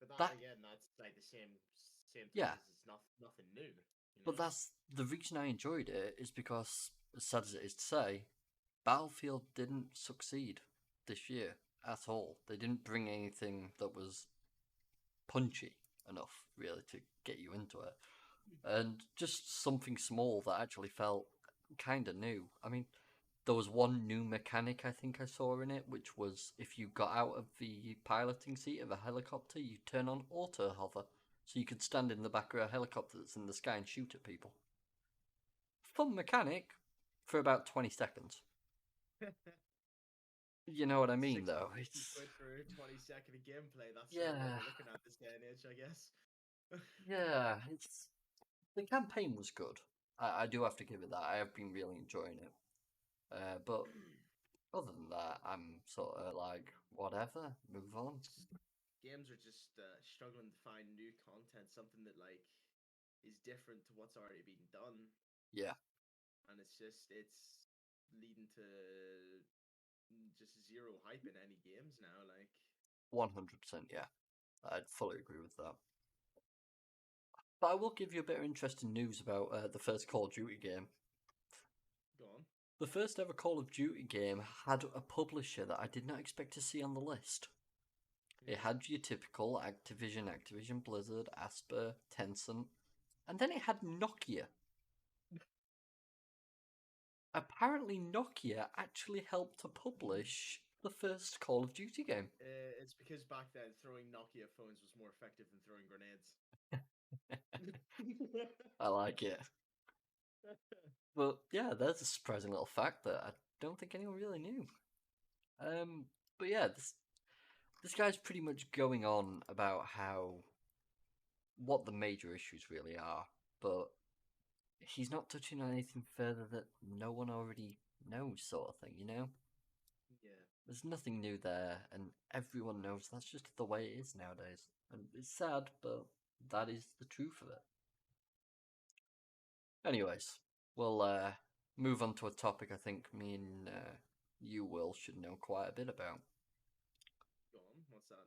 But that
That
again, that's like the same thing
yeah,
as it's nothing new. You
but
know.
that's the reason I enjoyed it is because, as sad as it is to say, Battlefield didn't succeed this year at all. They didn't bring anything that was punchy enough, really, to get you into it. And just something small that actually felt kind of new. I mean, there was one new mechanic I think I saw in it, which was if you got out of the piloting seat of a helicopter, you turn on auto hover, so you could stand in the back of a helicopter that's in the sky and shoot at people. Fun mechanic for about 20 seconds. You know what I mean,
Sixty
though?
fifty
It's.
quid for a 20-second gameplay. That's what
Yeah,
we're looking at this day and age, I guess.
yeah, it's. The campaign was good. I do have to give it that. I have been really enjoying it. But other than that, I'm sort of like, whatever, move on.
Games are just struggling to find new content, something that like is different to what's already been done,
Yeah,
and it's leading to just zero hype in any games now. Like,
100%, yeah. I'd fully agree with that. But I will give you a bit of interesting news about the first Call of Duty game.
go on.
The first ever Call of Duty game had a publisher that I did not expect to see on the list. It
Hmm.
had your typical Activision Blizzard, Asper, Tencent, and then it had Nokia. Apparently, Nokia actually helped to publish the first Call of Duty game.
It's because back then throwing Nokia phones was more effective than throwing grenades.
I like it. But yeah, there's a surprising little fact that I don't think anyone really knew. Um, but yeah, this guy's pretty much going on about how what the major issues really are, but he's not touching on anything further that no one already knows, sort of thing. You know,
Yeah.
there's nothing new there, and everyone knows that's just the way it is nowadays. And it's sad, but that is the truth of it. Anyways, we'll move on to a topic I think me and you, Will, should know quite a bit about.
Go on. What's that?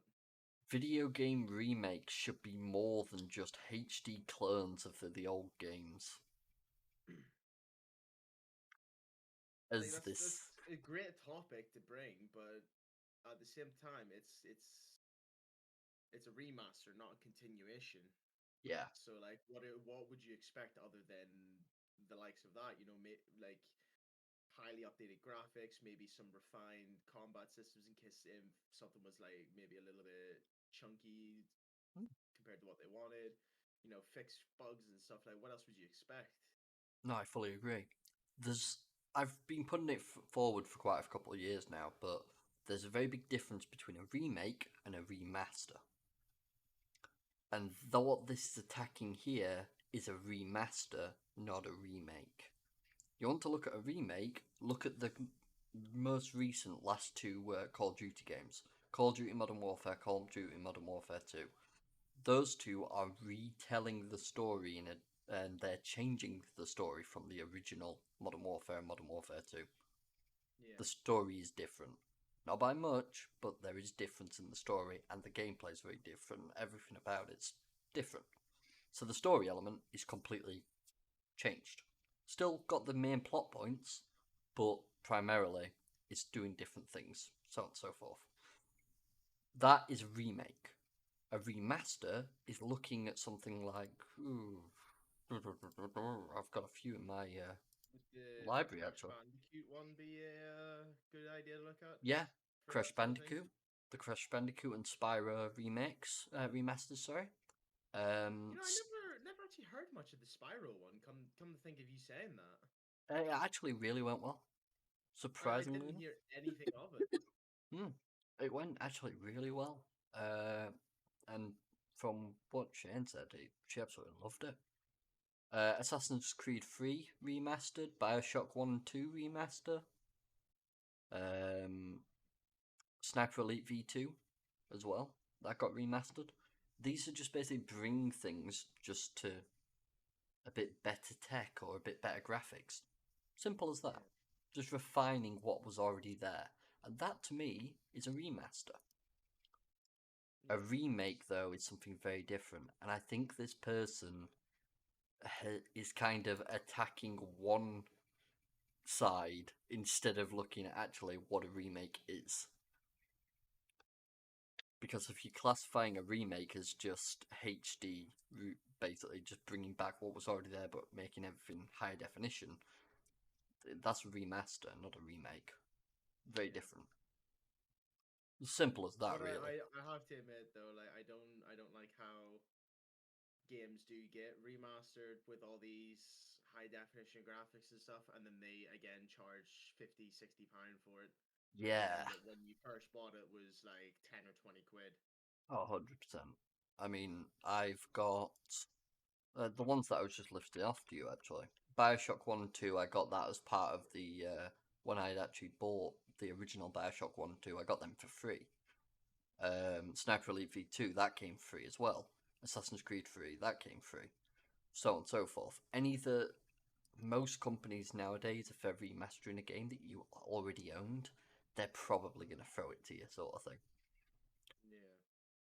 Video game remakes should be more than just HD clones of the old games.
Like
As
that's
this,
a great topic to bring, but at the same time, it's a remaster, not a continuation.
yeah,
So like, what would you expect other than the likes of that? You know, like highly updated graphics, maybe some refined combat systems in case something was like maybe a little bit chunky compared to what they wanted. You know, fix bugs and stuff. Like, what else would you expect?
no, I fully agree. There's, I've been putting it forward for quite a couple of years now, but there's a very big difference between a remake and a remaster. And though what this is attacking here is a remaster, not a remake. You want to look at a remake, look at the most recent last two Call of Duty games. Call of Duty Modern Warfare, Call of Duty Modern Warfare 2. Those two are retelling the story and they're changing the story from the original Modern Warfare and Modern Warfare 2.
Yeah,
The story is different. Not by much, but there is difference in the story, and the gameplay is very different. Everything about it's different. So the story element is completely changed. Still got the main plot points, but primarily it's doing different things, so on and so forth. That is a remake. A remaster is looking at something like. I've got a few in my
would the
library
Crash
actually.
Bandicoot one be a good idea to look at
Yeah,
for
Crash
that sort of thing?
Bandicoot, the Crash Bandicoot and Spyro remakes, remasters. Sorry. Um,
You know, I never actually heard much of the Spyro one. Come to think of you saying that,
it actually really went well,
I
surprisingly
didn't
enough.
hear anything of it.
Hmm. It went actually really well. And from what Shane said, she absolutely loved it. Assassin's Creed 3 remastered, Bioshock 1 and 2 remaster, um, Sniper Elite V2 as well, that got remastered. These are just basically bring things just to a bit better tech or a bit better graphics. Simple as that.
Yeah,
Just refining what was already there. And that to me is a remaster. A
yeah,
remake, though, is something very different. And I think this person is kind of attacking one side instead of looking at actually what a remake is. Because if you're classifying a remake as just HD, basically just bringing back what was already there but making everything high definition, that's a remaster, not a remake. Very
yeah.
different. Simple as that,
But
really.
I have to admit though, like I don't like how games do get remastered with all these high definition graphics and stuff, and then they again charge 50, 60 pound for it
Yeah.
when you first bought it was like 10 or 20 quid.
Oh, 100%. I mean, I've got the ones that I was just listing off to you, actually. Bioshock 1 and 2, I got that as part of the. When I had actually bought the original Bioshock 1 and 2, I got them for free. Sniper Elite V2, that came free as well. Assassin's Creed 3, that came free. So on and so forth. Any that most companies nowadays, if they're remastering a game that you already owned, they're probably going to throw it to you, sort of thing.
Yeah.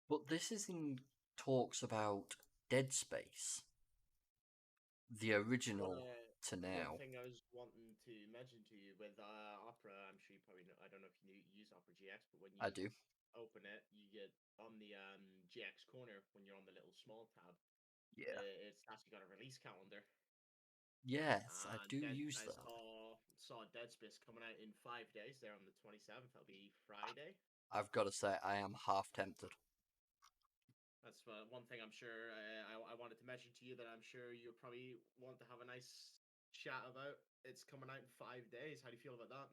But this is in talks about Dead Space, the original to
One
now.
thing I was wanting to mention to you with Opera, I'm sure you probably know. I don't know if you use Opera GX, but when
I
you
do.
open it, you get on the GX corner when you're on the little small tab.
Yeah.
It's actually got a release calendar.
Yes, I
And
do
Dead,
use
I
that.
saw Dead Space coming out in 5 days. There on the 27th. That'll be Friday.
I've got to say, I am half tempted.
That's one thing I'm sure I wanted to mention to you that I'm sure you probably want to have a nice chat about. It's coming out in 5 days. How do you feel about that?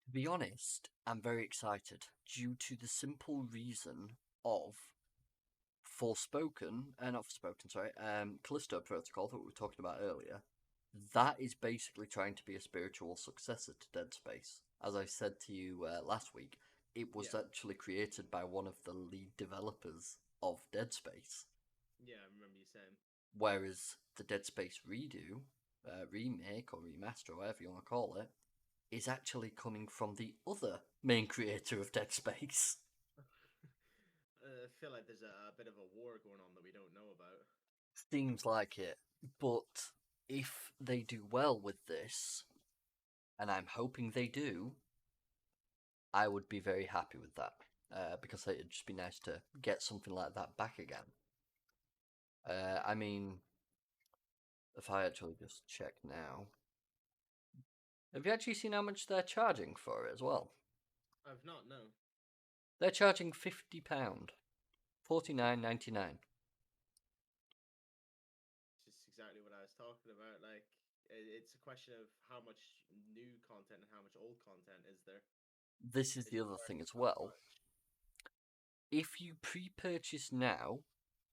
To be honest, I'm very excited due to the simple reason of Forspoken, not Forspoken, sorry, Callisto Protocol that we were talking about earlier. That is basically trying to be a spiritual successor to Dead Space. As I said to you last week, it was
Yeah,
actually created by one of the lead developers of Dead Space,
yeah, I remember you saying.
whereas the Dead Space redo, remake or remaster, or whatever you want to call it, is actually coming from the other main creator of Dead Space.
I feel like there's a bit of a war going on that we don't know about.
Seems like it, but if they do well with this, and I'm hoping they do, I would be very happy with that. Because it'd just be nice to get something like that back again. I mean, if I actually just check now, have you actually seen how much they're charging for it as well?
I've not known.
They're charging £50, 49.99.
Just exactly what I was talking about. Like, it's a question of how much new content and how much old content is there.
This is
Is
the
it
other
worth
thing as
that
well.
much?
If you pre-purchase now,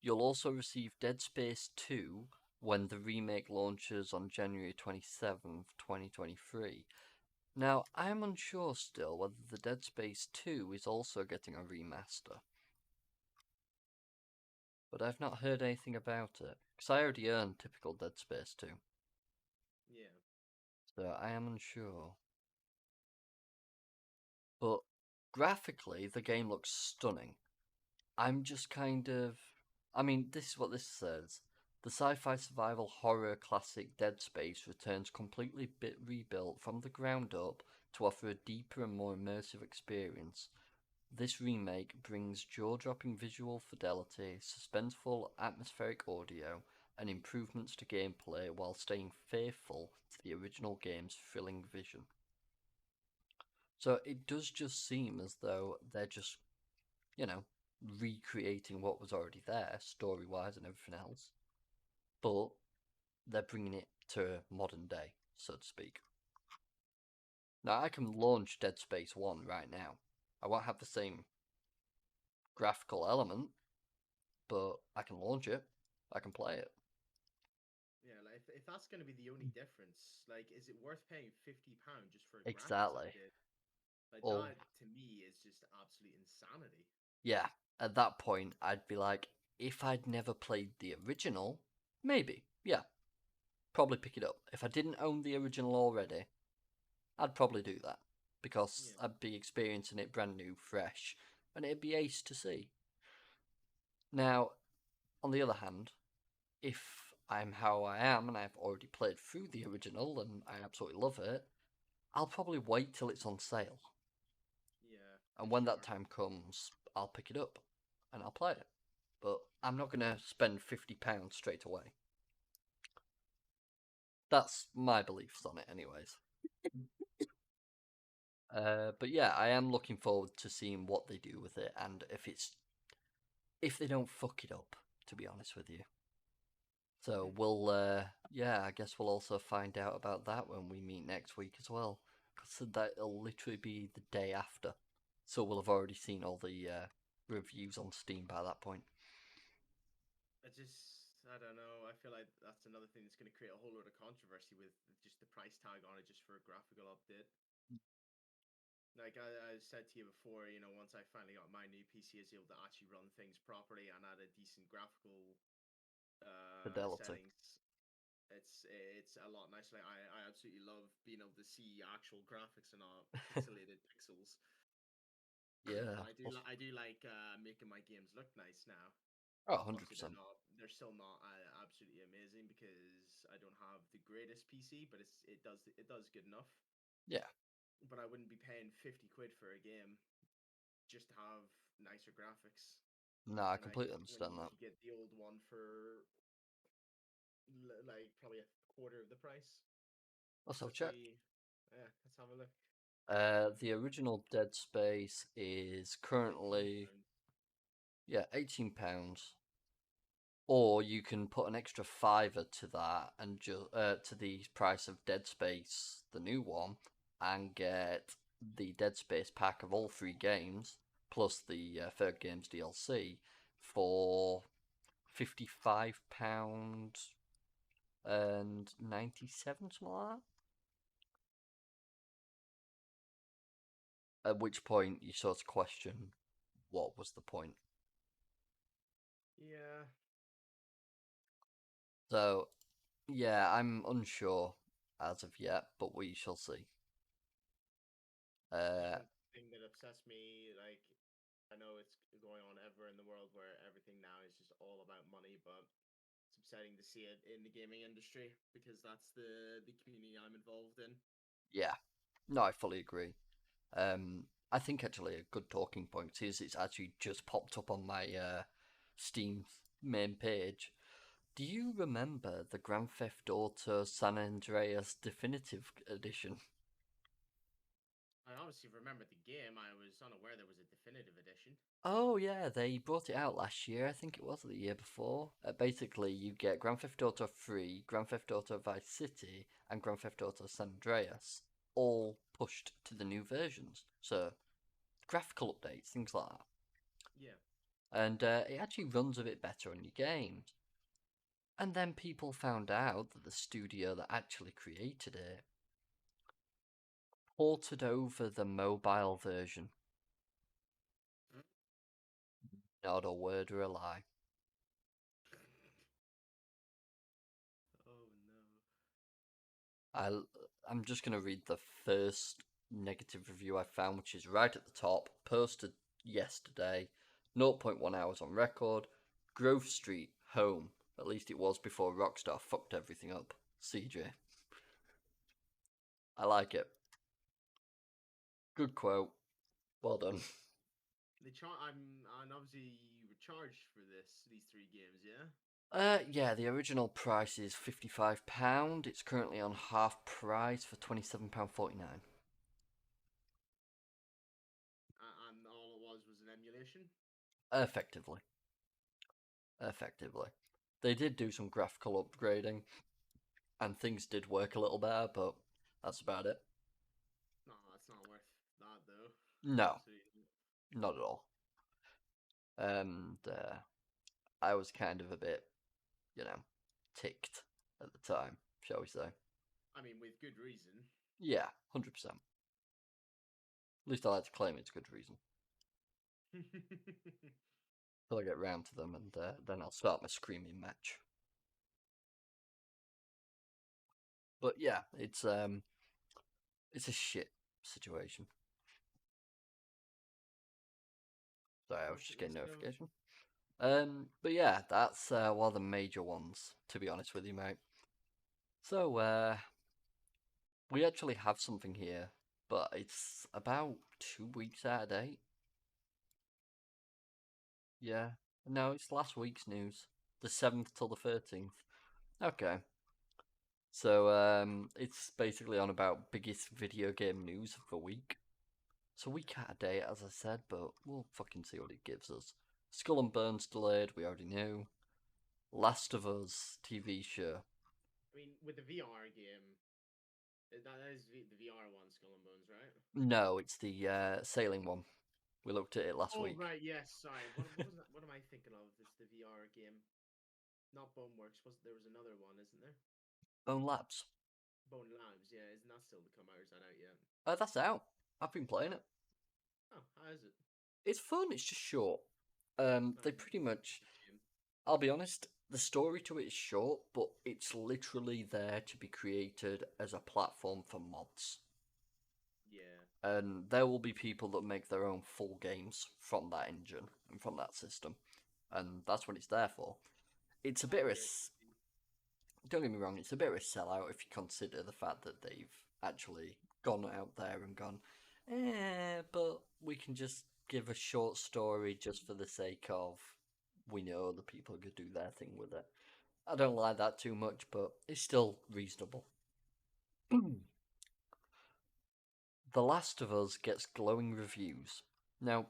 you'll also receive Dead Space 2 when the remake launches on January 27th, 2023. Now, I'm unsure still whether the Dead Space 2 is also getting a remaster, but I've not heard anything about it, because I already earned typical Dead Space 2,
Yeah.
so I am unsure. But graphically, the game looks stunning. I'm just kind of. I mean, this is what this says. The sci fi survival horror classic Dead Space returns completely rebuilt from the ground up to offer a deeper and more immersive experience. This remake brings jaw dropping visual fidelity, suspenseful atmospheric audio, and improvements to gameplay while staying faithful to the original game's thrilling vision. So it does just seem as though they're just, you know, recreating what was already there, story wise and everything else, but they're bringing it to modern day, so to speak. Now, I can launch Dead Space 1 right now. I won't have the same graphical element, but I can launch it, I can play it.
Yeah, like if that's going to be the only difference, like, is it worth paying £50 just for a graphics
Exactly.
update? Like
Or,
that to me is just absolute insanity.
yeah, at that point, I'd be like, if I'd never played the original, maybe, yeah, probably pick it up. If I didn't own the original already, I'd probably do that because
Yeah,
I'd be experiencing it brand new, fresh, and it'd be ace to see. Now, on the other hand, if I'm how I am and I've already played through the original and I absolutely love it, I'll probably wait till it's on sale.
yeah,
And
for
when that
sure.
time comes, I'll pick it up and I'll play it. But I'm not going to spend £50 straight away. That's my beliefs on it, anyways. But yeah, I am looking forward to seeing what they do with it and if they don't fuck it up, to be honest with you. So we'll, yeah, I guess we'll also find out about that when we meet next week as well. Because that'll literally be the day after. So we'll have already seen all the reviews on Steam by that point.
I don't know. I feel like that's another thing that's going to create a whole lot of controversy with just the price tag on it just for a graphical update. Like I said to you before, once I finally got my new PC, I was able to actually run things properly and add a decent graphical
Fidelity.
settings. It's a lot nicer. Like I absolutely love being able to see actual graphics and not pixelated pixels.
Yeah.
And I do like making my games look nice now.
Oh,
Obviously,
100%.
they're still not absolutely amazing because I don't have the greatest PC, but it does good enough.
Yeah.
But I wouldn't be paying £50 for a game just to have nicer graphics
No, I
when
completely
when
understand
you
that.
could get the old one for like probably a quarter of the price.
Let's have a
Let's
check.
see. Yeah, let's have a look.
The original Dead Space is
18
currently,
pounds.
yeah, £18. Or you can put an extra fiver to that and to the price of Dead Space, the new one, and get the Dead Space pack of all three games plus the third game's DLC for £55 and 97, something like that. At which point you sort of question what was the point.
Yeah,
So yeah, I'm unsure as of yet, but we shall see.
just
Uh,
one thing that upsets me, like I know it's going on ever in the world where everything now is just all about money, but it's upsetting to see it in the gaming industry because that's the community I'm involved in.
yeah, no, I fully agree. I think actually a good talking point is it's actually just popped up on my Steam main page. Do you remember the Grand Theft Auto San Andreas Definitive Edition?
I obviously remember the game. I was unaware there was a definitive edition.
Oh yeah, they brought it out last year. I think it was the year before. Basically, you get Grand Theft Auto 3, Grand Theft Auto Vice City, and Grand Theft Auto San Andreas, all pushed to the new versions. So graphical updates, things like that.
Yeah.
And it actually runs a bit better on your games. And then people found out that the studio that actually created it ported over the mobile version. Not a word or a lie.
Oh no.
I, I'm just going to read the first negative review I found, which is right at the top, posted yesterday, zero point 0.1 hours on record. Grove Street, home. At least it was before Rockstar fucked everything up. CJ. I like it. Good quote. Well done.
And obviously you were charged for these three games, yeah.
Yeah, the original price is £55. It's currently on half price for £27.49.
And all it was an emulation.
Effectively. Effectively. They did do some graphical upgrading, and things did work a little better, but that's about it.
No, it's not worth that though.
No,
Absolutely.
not at all. And I was kind of a bit, you know, ticked at the time, shall we say.
I mean, with good reason.
Yeah, 100%. At least I like to claim it's a good reason. Till I get round to them, and then I'll start my screaming match. But yeah, it's a shit situation. Sorry, I was just
Unfortunately,
getting
so.
notification. But yeah, that's one of the major ones, to be honest with you, mate. So, we actually have something here, but it's about 2 weeks out of date. Yeah. No, it's last week's news. The 7th till the 13th. Okay. So, it's basically on about biggest video game news of the week. It's a week out of date, as I said, but we'll fucking see what it gives us. Skull and Bones delayed, we already knew. Last of Us TV show.
I mean, with the VR game, that is the VR one, Skull and Bones, right?
No, it's the sailing one. We looked at it last
Oh
week.
right, yes. Sorry, what was that? What am I thinking of? It's the VR game, not Boneworks. Was there was another one, isn't there?
Bone Labs.
Bone Labs, yeah. Isn't that still to come out? Or is that out yet?
That's out. I've been playing it.
Oh, how is it?
It's fun. It's just short. They pretty much.
That's a shame.
I'll be honest. The story to it is short, but it's literally there to be created as a platform for mods.
Yeah.
And there will be people that make their own full games from that engine and from that system, and that's what it's there for. It's a bit
That'd
of
be
a,
great to see.
don't get me wrong, it's a bit of a sellout if you consider the fact that they've actually gone out there and gone, but we can just give a short story just for the sake of we know the people are gonna do their thing with it. I don't like that too much, but it's still reasonable. The Last of Us gets glowing reviews. Now,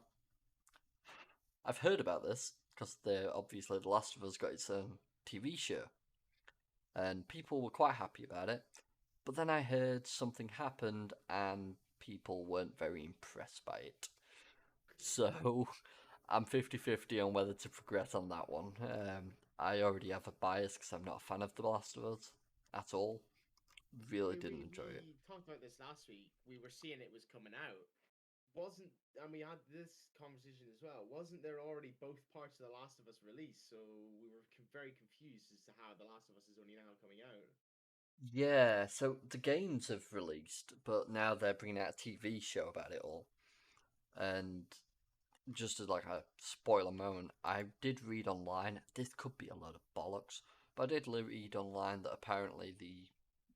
I've heard about this because obviously The Last of Us got its own TV show, and people were quite happy about it. But then I heard something happened, and people weren't very impressed by it. So I'm 50-50 on whether to progress on that one. I already have a bias because I'm not a fan of The Last of Us at all.
I
Really
mean,
didn't enjoy it.
we talked about this last week. We were seeing it was coming out. Wasn't and we had this conversation as well. Wasn't there already both parts of The Last of Us released? So we were very confused as to how The Last of Us is only now coming out.
Yeah, so the games have released, but now they're bringing out a TV show about it all. And just as like a spoiler moment, I did read online, this could be a load of bollocks, but I did read online that apparently the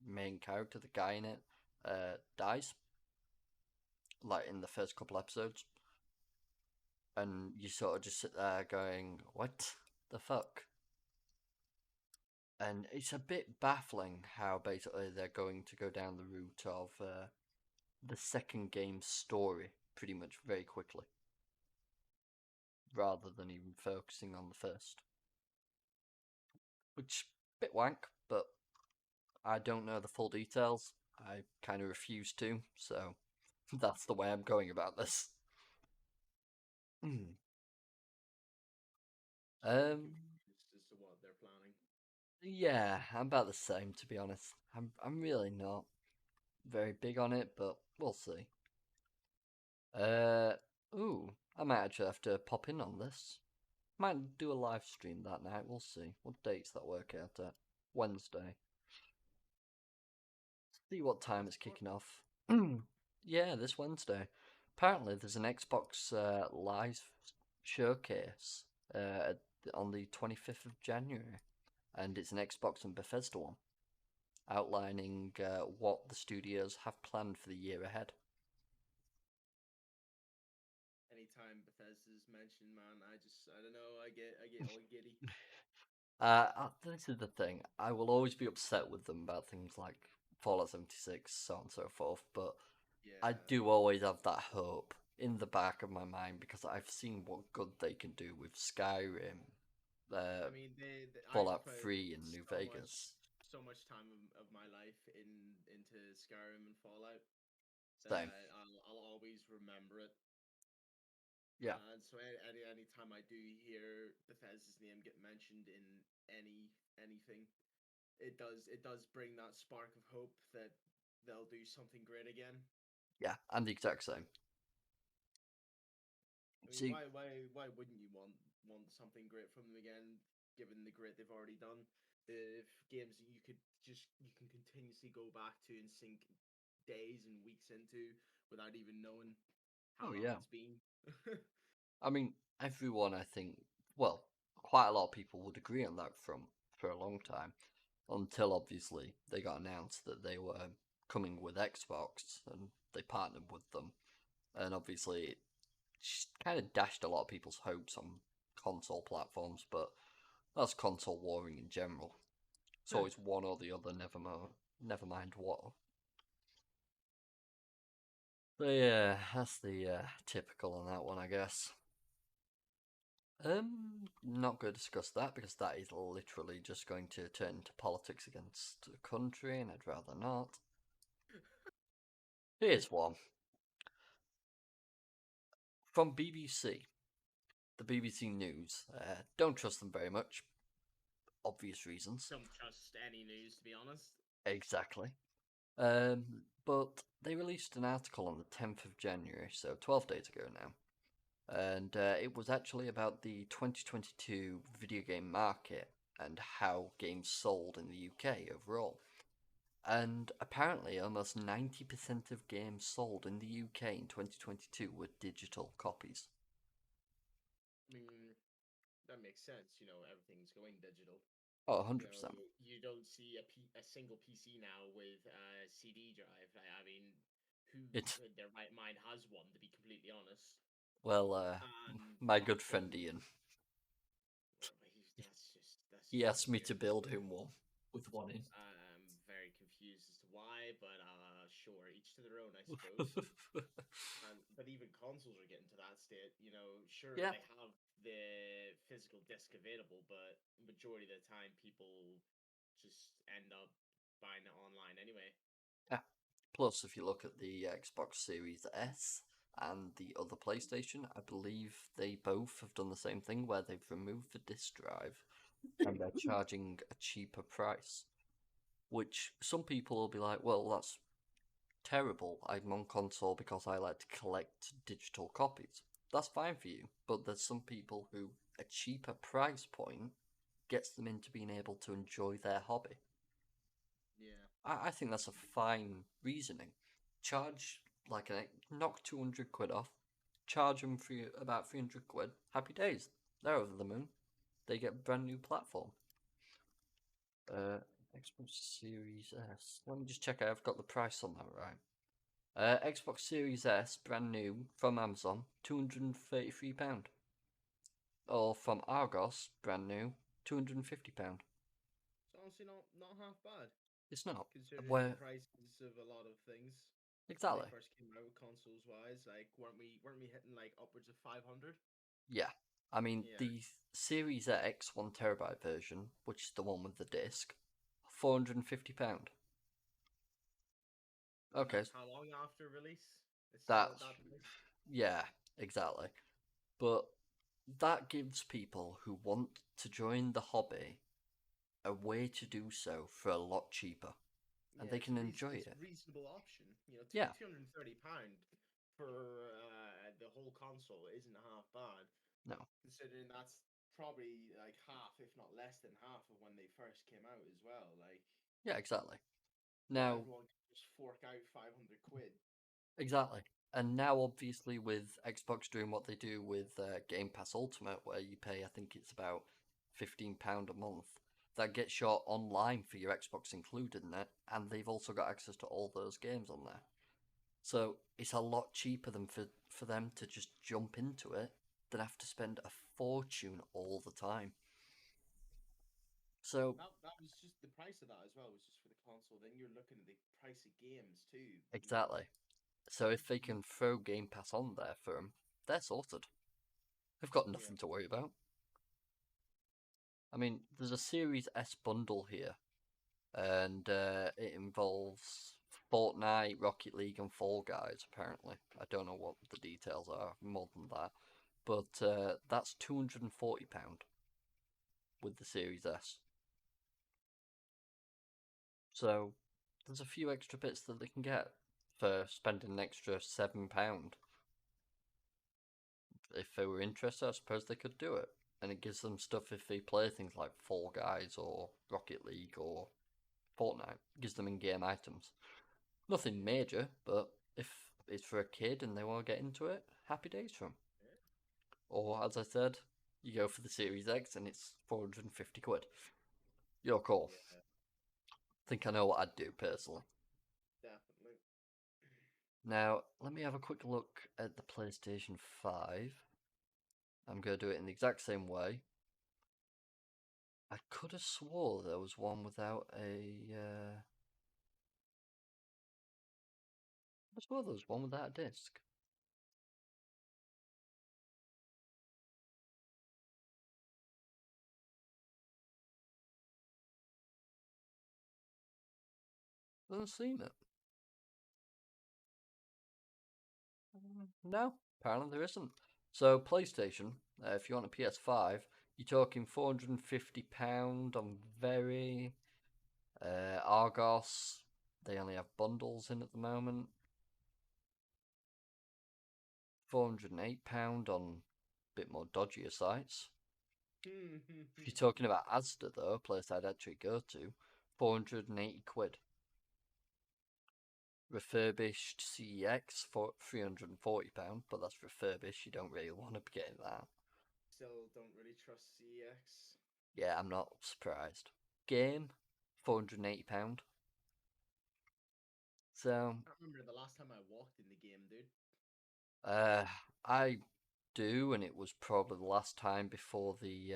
main character, the guy in it, dies, like in the first couple episodes. And you sort of just sit there going, what the fuck? And it's a bit baffling how basically they're going to go down the route of the second game's story pretty much very quickly, rather than even focusing on the first. Which, bit wank, but I don't know the full details. I kind of refuse to, so that's the way I'm going about this.
So you're
um,
confused as to what they're planning.
yeah, I'm about the same to be honest. I'm really not very big on it, but we'll see. Uh, ooh, I might actually have to pop in on this. Might do a live stream that night. We'll see what dates that work out at. Wednesday. See what time it's kicking
Forspoken.
off. Yeah, this Wednesday. Apparently, there's an Xbox Live showcase on the 25th of January, and it's an Xbox and Bethesda one, outlining what the studios have planned for the year ahead.
Anytime Bethesda's mentioned, man, I don't know, I get all giddy.
This is the thing. I will always be upset with them about things like Fallout 76, so on and so forth, but I
Yeah.
do always have that hope in the back of my mind because I've seen what good they can do with Skyrim, uh,
I mean, I've
Fallout
put
3, and New Vegas.
so much time of my life into Skyrim and Fallout
Same.
that I'll always remember it.
Yeah.
And so any time I do hear Bethesda's name get mentioned in anything, it does bring that spark of hope that they'll do something great again.
Yeah, I'm the exact same.
I mean,
See,
why wouldn't you want something great from them again, given the great they've already done? The games that you can continuously go back to and sink days and weeks into without even knowing how
oh
long
yeah.
it's been.
I mean, everyone, I think, well, quite a lot of people would agree on that from for a long time, until obviously they got announced that they were coming with Xbox and they partnered with them, and obviously it kind of dashed a lot of people's hopes on console platforms, but that's console warring in general. It's always one or the other, never mind what. So yeah, that's the typical on that one, I guess. Not going to discuss that because that is literally just going to turn into politics against the country, and I'd rather not. Here's one from BBC, the BBC News. Don't trust them very much, obvious reasons.
Don't trust any news, to be honest.
Exactly. But they released an article on the 10th of January, so 12 days ago now, and it was actually about the 2022 video game market and how games sold in the UK overall. And apparently, almost 90% of games sold in the UK in 2022 were digital copies.
I mean, that makes sense. Everything's going digital.
Oh,
You know,
100%.
you don't see a single PC now with a CD drive. I mean, who
It,
in their right mind has one, to be completely honest?
well,
And
my
back
good friend
then,
Ian.
that's
He asked me
Yeah.
to build him one with one in.
I'm very confused as to why, but sure, each to their own, I suppose. And but even consoles are getting to that state. You know, sure
Yeah,
they have the physical disc available, but majority of the time people just end up buying it online anyway.
yeah. Plus, if you look at the Xbox Series S and the other PlayStation, I believe they both have done the same thing where they've removed the disc drive and they're charging a cheaper price. Which some people will be like, well, that's terrible. I'm on console because I like to collect digital copies. That's fine for you, but there's some people who a cheaper price point gets them into being able to enjoy their hobby.
Yeah.
I think that's a fine reasoning. Charge like a knock 200 quid off, charge them for about 300 quid. Happy days. They're over the moon. They get a brand new platform. Uh, Xbox Series S. Let me just check I've got the price on that right. Xbox Series S, brand new from Amazon, £233. Or from Argos, brand new, £250.
It's honestly not half bad,
It's not.
considering the
Where
prices of a lot of things when they
exactly?
first came out consoles wise. Like, weren't we hitting like upwards of 500?
Yeah. I mean,
Yeah.
the Series X 1 terabyte version, which is the one with the disc, £450.
And
Okay,
that's how long after release? It's still at
that's
that price.
yeah, exactly. But that gives people who want to join the hobby a way to do so for a lot cheaper, and
Yeah,
they can enjoy
it's a
it.
reasonable option. You know,
Yeah,
£230 for the whole console isn't half bad,
no,
considering that's probably like half, if not less than half, of when they first came out as well. Like,
yeah, exactly.
not
Now,
everyone can just fork out 500 quid.
exactly. And now, obviously, with Xbox doing what they do with Game Pass Ultimate, where you pay, I think it's about £15 a month, that gets your online for your Xbox included in it, and they've also got access to all those games on there. So it's a lot cheaper than for them to just jump into it than have to spend a fortune all the time. So
That was just the price of that as well. Was just for the console. Then you're looking at the price of games too. You know,
exactly. So if they can throw Game Pass on there for them, they're sorted. They've got
yeah.
nothing to worry about. I mean, there's a Series S bundle here, and it involves Fortnite, Rocket League, and Fall Guys. Apparently, I don't know what the details are more than that, but that's £240 with the Series S. So there's a few extra bits that they can get for spending an extra £7. If they were interested, I suppose they could do it. And it gives them stuff if they play things like Fall Guys or Rocket League or Fortnite. It gives them in-game items. Nothing
Yeah.
major, but if it's for a kid and they want to get into it, happy days for them.
Yeah.
Or, as I said, you go for the Series X and it's 450 quid. Your call.
Yeah.
Think I know what I'd do personally.
Definitely.
Now, let me have a quick look at the PlayStation 5. I'm going to do it in the exact same way. I could have swore there was one without a. I swore there was one without a disc. Doesn't seem it. No, apparently there isn't. So PlayStation, if you want a PS5, you're talking £450 on very Argos. They only have bundles in at the moment. £408 on a bit more dodgier sites. If you're talking about Asda though, a place I'd actually go to, 480 quid. Refurbished CEX for £340, but that's refurbished. You don't really want to be getting that.
Still don't really trust CX.
Yeah, I'm not surprised. Game, £480. So,
I remember the last time I walked in the game, dude.
uh, I do, and it was probably the last time before the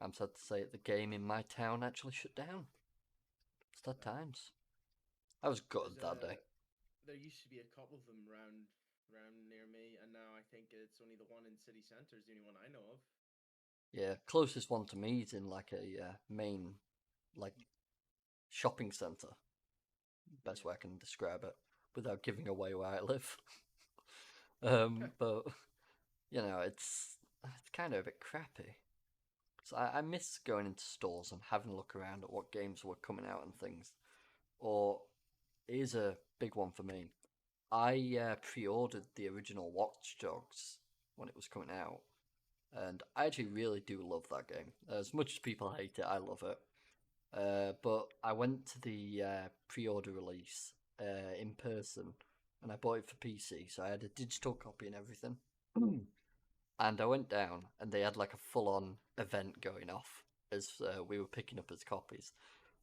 I'm sad to say it, the game in my town actually shut down. Sad
Uh,
times. I was
there's
gutted that day.
a there used to be a couple of them round near me, and now I think it's only the one in city centre is the only one I know of.
Yeah, closest one to me is in like a main like shopping centre. Best way
Yeah.
I can describe it without giving away where I live. But it's kind of a bit crappy. So I miss going into stores and having a look around at what games were coming out and things. Or here's a big one for me. I pre-ordered the original Watch Dogs when it was coming out, and I actually really do love that game. As much as people hate it, I love it. But I went to the pre-order release in person, and I bought it for PC, so I had a digital copy and everything. And I went down, and they had like a full-on event going off as we were picking up his copies.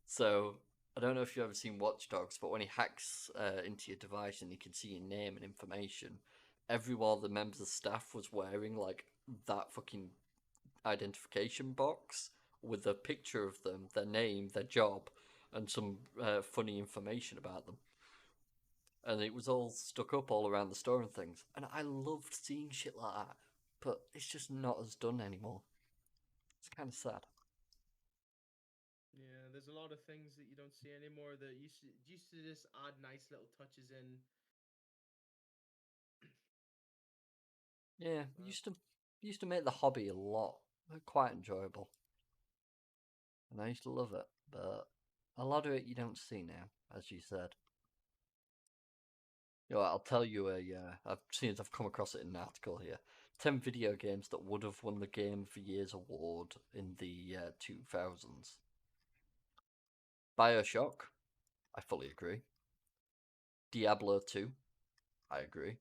So I don't know if you've ever seen Watch Dogs, but when he hacks into your device and he can see your name and information, every one of the members of staff was wearing like that fucking identification box with a picture of them, their name, their job, and some funny information about them. And it was all stuck up all around the store and things. And I loved seeing shit like that, but it's just not as done anymore. It's kind of sad.
Yeah, there's a lot of things that you don't see anymore that used to just add nice little touches in.
Yeah,
Uh,
used to make the hobby a lot quite enjoyable, and I used to love it. But a lot of it you don't see now, as you said. I'll tell you I've seen I've come across it in an article here. 10 video games that would have won the Game of the Year's award in the 2000s. Bioshock, I fully agree. Diablo 2, I agree.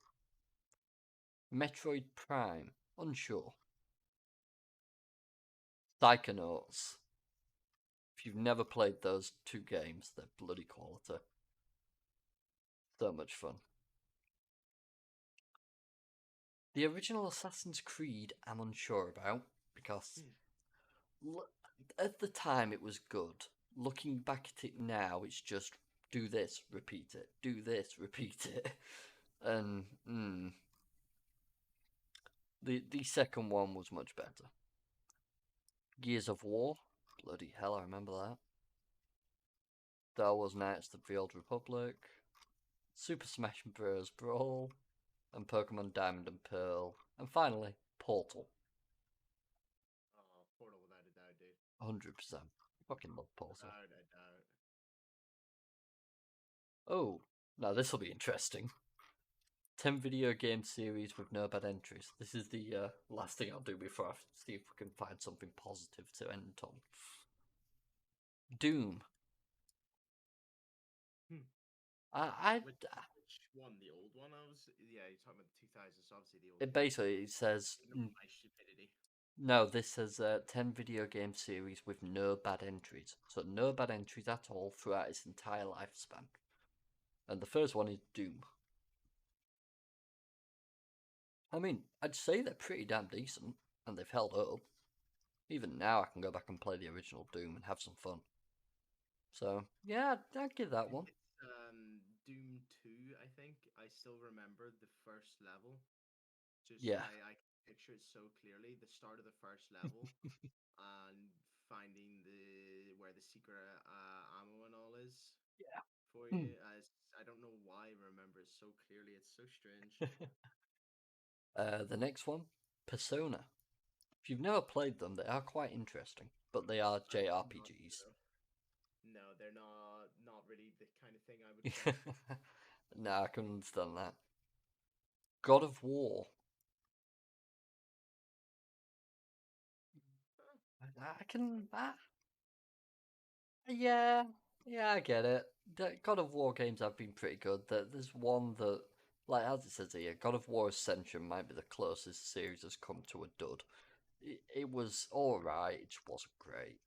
Metroid Prime, unsure. Psychonauts. If you've never played those two games, they're bloody quality. So much fun. The original Assassin's Creed, I'm unsure about because
hmm.
at the time it was good. Looking back at it now, it's just do this, repeat it, do this, repeat it, and the second one was much better. Gears of War, bloody hell, I remember that. Star Wars Knights of the Old Republic, Super Smash Bros. Brawl, and Pokemon Diamond and Pearl, and finally Portal.
Oh, Portal without a doubt, dude.
100%. Fucking love Portal.
Without a doubt.
Oh, now this will be interesting. 10 video game series with no bad entries. This is the last thing I'll do before I see if we can find something positive to end on. Doom.
Hmm.
I
Which one? The old one? Yeah, you're talking about the 2000s, obviously the old
it
one.
basically says
Ignore my stupidity.
no. This says 10 video game series with no bad entries. So no bad entries at all throughout its entire lifespan. And the first one is Doom. I mean, I'd say they're pretty damn decent, and they've held up. Even now, I can go back and play the original Doom and have some fun. So yeah, I'd give
I
that
think
one.
it's Doom 2, I think. I still remember the first level. Just
Yeah,
I can picture it so clearly. The start of the first level and finding the where the secret ammo and all is for
yeah.
you. I don't know why I remember it so clearly. It's so strange.
The next one, Persona. If you've never played them, they are quite interesting, but they are
I'm not
JRPGs.
sure. No, they're not really the kind of thing I would play.
Nah, I can understand that. God of War.
Huh.
I can. Yeah, yeah, I get it. The God of War games have been pretty good. There's one that, like as it says here, God of War Ascension might be the closest the series has come to a dud. It was alright, it just wasn't great.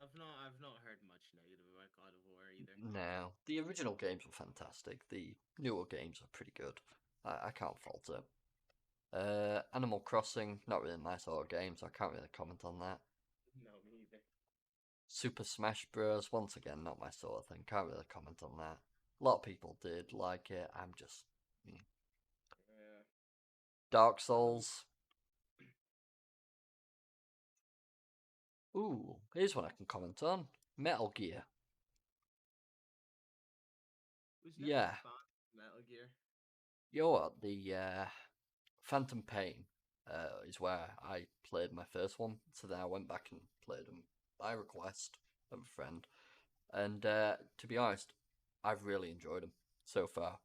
I've not heard much negative about God of War either.
No, the original games were fantastic. The newer games are pretty good. I can't fault it. Animal Crossing, not really my sort of game, so I can't really comment on that. Super Smash Bros. Once again, not my sort of thing. Can't really comment on that. A lot of people did like it. I'm just.
Yeah.
Dark
Um,
Souls. Ooh, here's one I can comment on. Metal Gear.
was never a
Yeah,
fan of Metal Gear.
you know what? The Phantom Pain is where I played my first one. So then I went back and played them by request of a friend. And to be honest, I've really enjoyed them so far.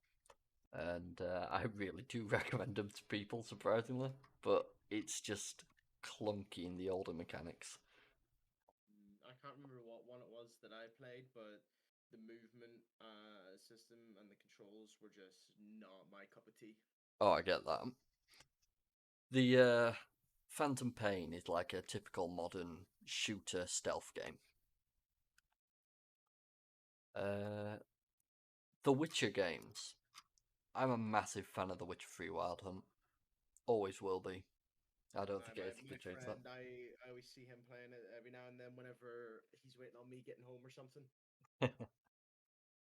And I really do recommend them to people, surprisingly. But it's just clunky in the older mechanics.
I can't remember what one it was that I played, but the movement system and the controls were just not my cup of tea.
Oh, I get that. The Phantom Pain is like a typical modern shooter stealth game. Uh, the Witcher games. I'm a massive fan of The Witcher 3 Wild Hunt. Always will be. I don't think
My
anything
my
could change
friend, I always see him playing it every now and then whenever he's waiting on me getting home or something.
that.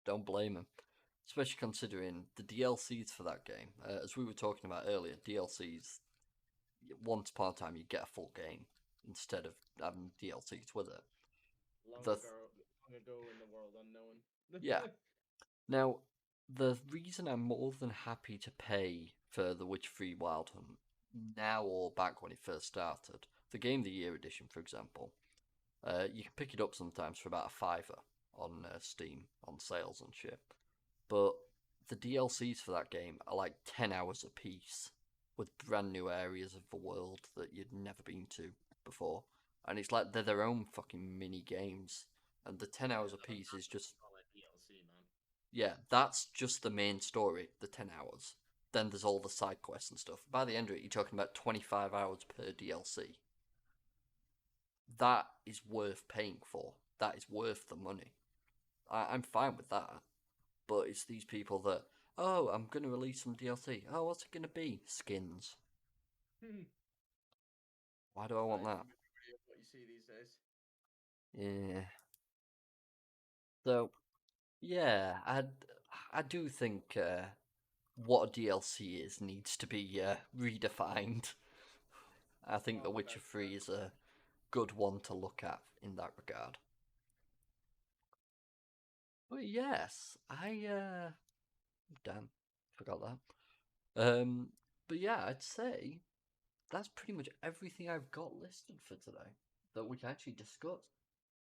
Don't blame him. Especially considering the DLCs for that game. As we were talking about earlier, DLCs, once upon a time, you get a full game instead of having DLCs with it. The
Long ago in the world unknown.
Yeah. Now, the reason I'm more than happy to pay for The Witcher 3 Wild Hunt now or back when it first started, the Game of the Year edition, for example, you can pick it up sometimes for about a fiver on Steam on sales and shit. But the DLCs for that game are like 10 hours a piece with brand new areas of the world that you'd never been to before. And it's like they're their own fucking mini games. And the 10
Yeah,
hours a piece is just,
all that DLC, man.
yeah, that's just the main story, the 10 hours. Then there's all the side quests and stuff. By the end of it, you're talking about 25 hours per DLC. That is worth paying for. That is worth the money. I'm fine with that. But it's these people that, oh, I'm going to release some DLC. Oh, what's it going to be? Skins. Why do I want
It's
that?
the majority of what you see these days.
Yeah. So, yeah, I do think what a DLC is needs to be redefined. I think The
Oh,
Witcher
without
3 is a good one to look at in that regard. But yes, damn, forgot that. But yeah, I'd say that's pretty much everything I've got listed for today that we can actually discuss.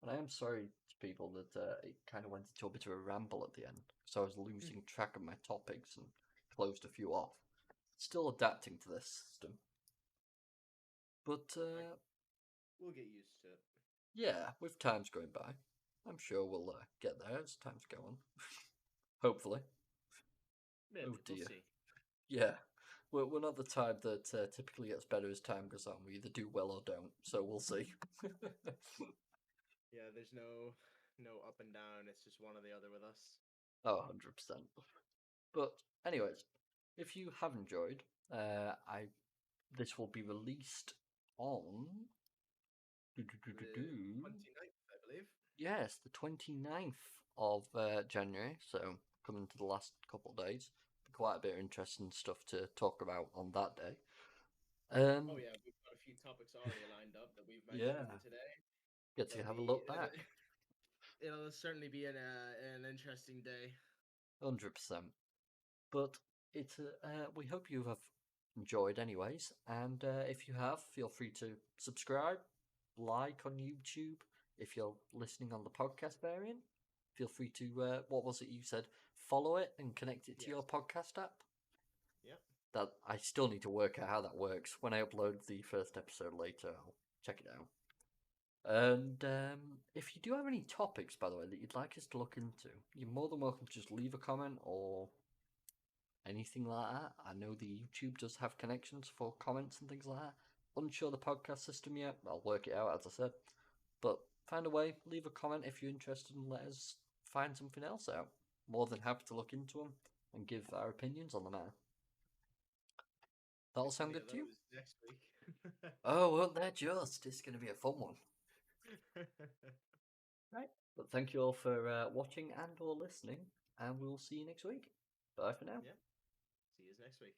And I am sorry to people that it kind of went into a bit of a ramble at the end, so I was losing track of my topics and closed a few off. Still adapting to this system. But
I, we'll get used to it.
yeah, with time's going by, I'm sure we'll get there as time's go on. Hopefully. Oh
Maybe we'll
dear.
see.
Yeah. We're not the type that typically gets better as time goes on. We either do well or don't, so we'll see.
Yeah, there's no up and down. It's just one or the other with us.
Oh, 100%. But, anyways, if you have enjoyed, I this will be released on.
The 29th, I believe.
Yes, the 29th of January, so coming to the last couple of days. Be quite a bit of interesting stuff to talk about on that day.
Oh
Um,
yeah, we've got a few topics already lined up that we've mentioned
yeah,
today.
get to
It'll
have a
be
look back.
it'll certainly be an interesting day.
100%. But we hope you have enjoyed, anyways. And if you have, feel free to subscribe, like on YouTube. If you're listening on the podcast variant, feel free to what was it you said? Follow it and connect it to
Yes.
your podcast app.
Yep.
That I still need to work out how that works. When I upload the first episode later, I'll check it out. And if you do have any topics, by the way, that you'd like us to look into, you're more than welcome to just leave a comment or anything like that. I know the YouTube does have connections for comments and things like that. Unsure the podcast system yet. I'll work it out, as I said. But find a way, leave a comment if you're interested and let us find something else out. More than happy to look into them and give our opinions on the matter. That'll
Get
sound
plenty
good
of
to you?
those next week.
Oh, well, they're just. It's going to be a fun one. Right. But thank you all for watching and or listening, and we'll see you next week. Bye for now.
Yeah. See you next week.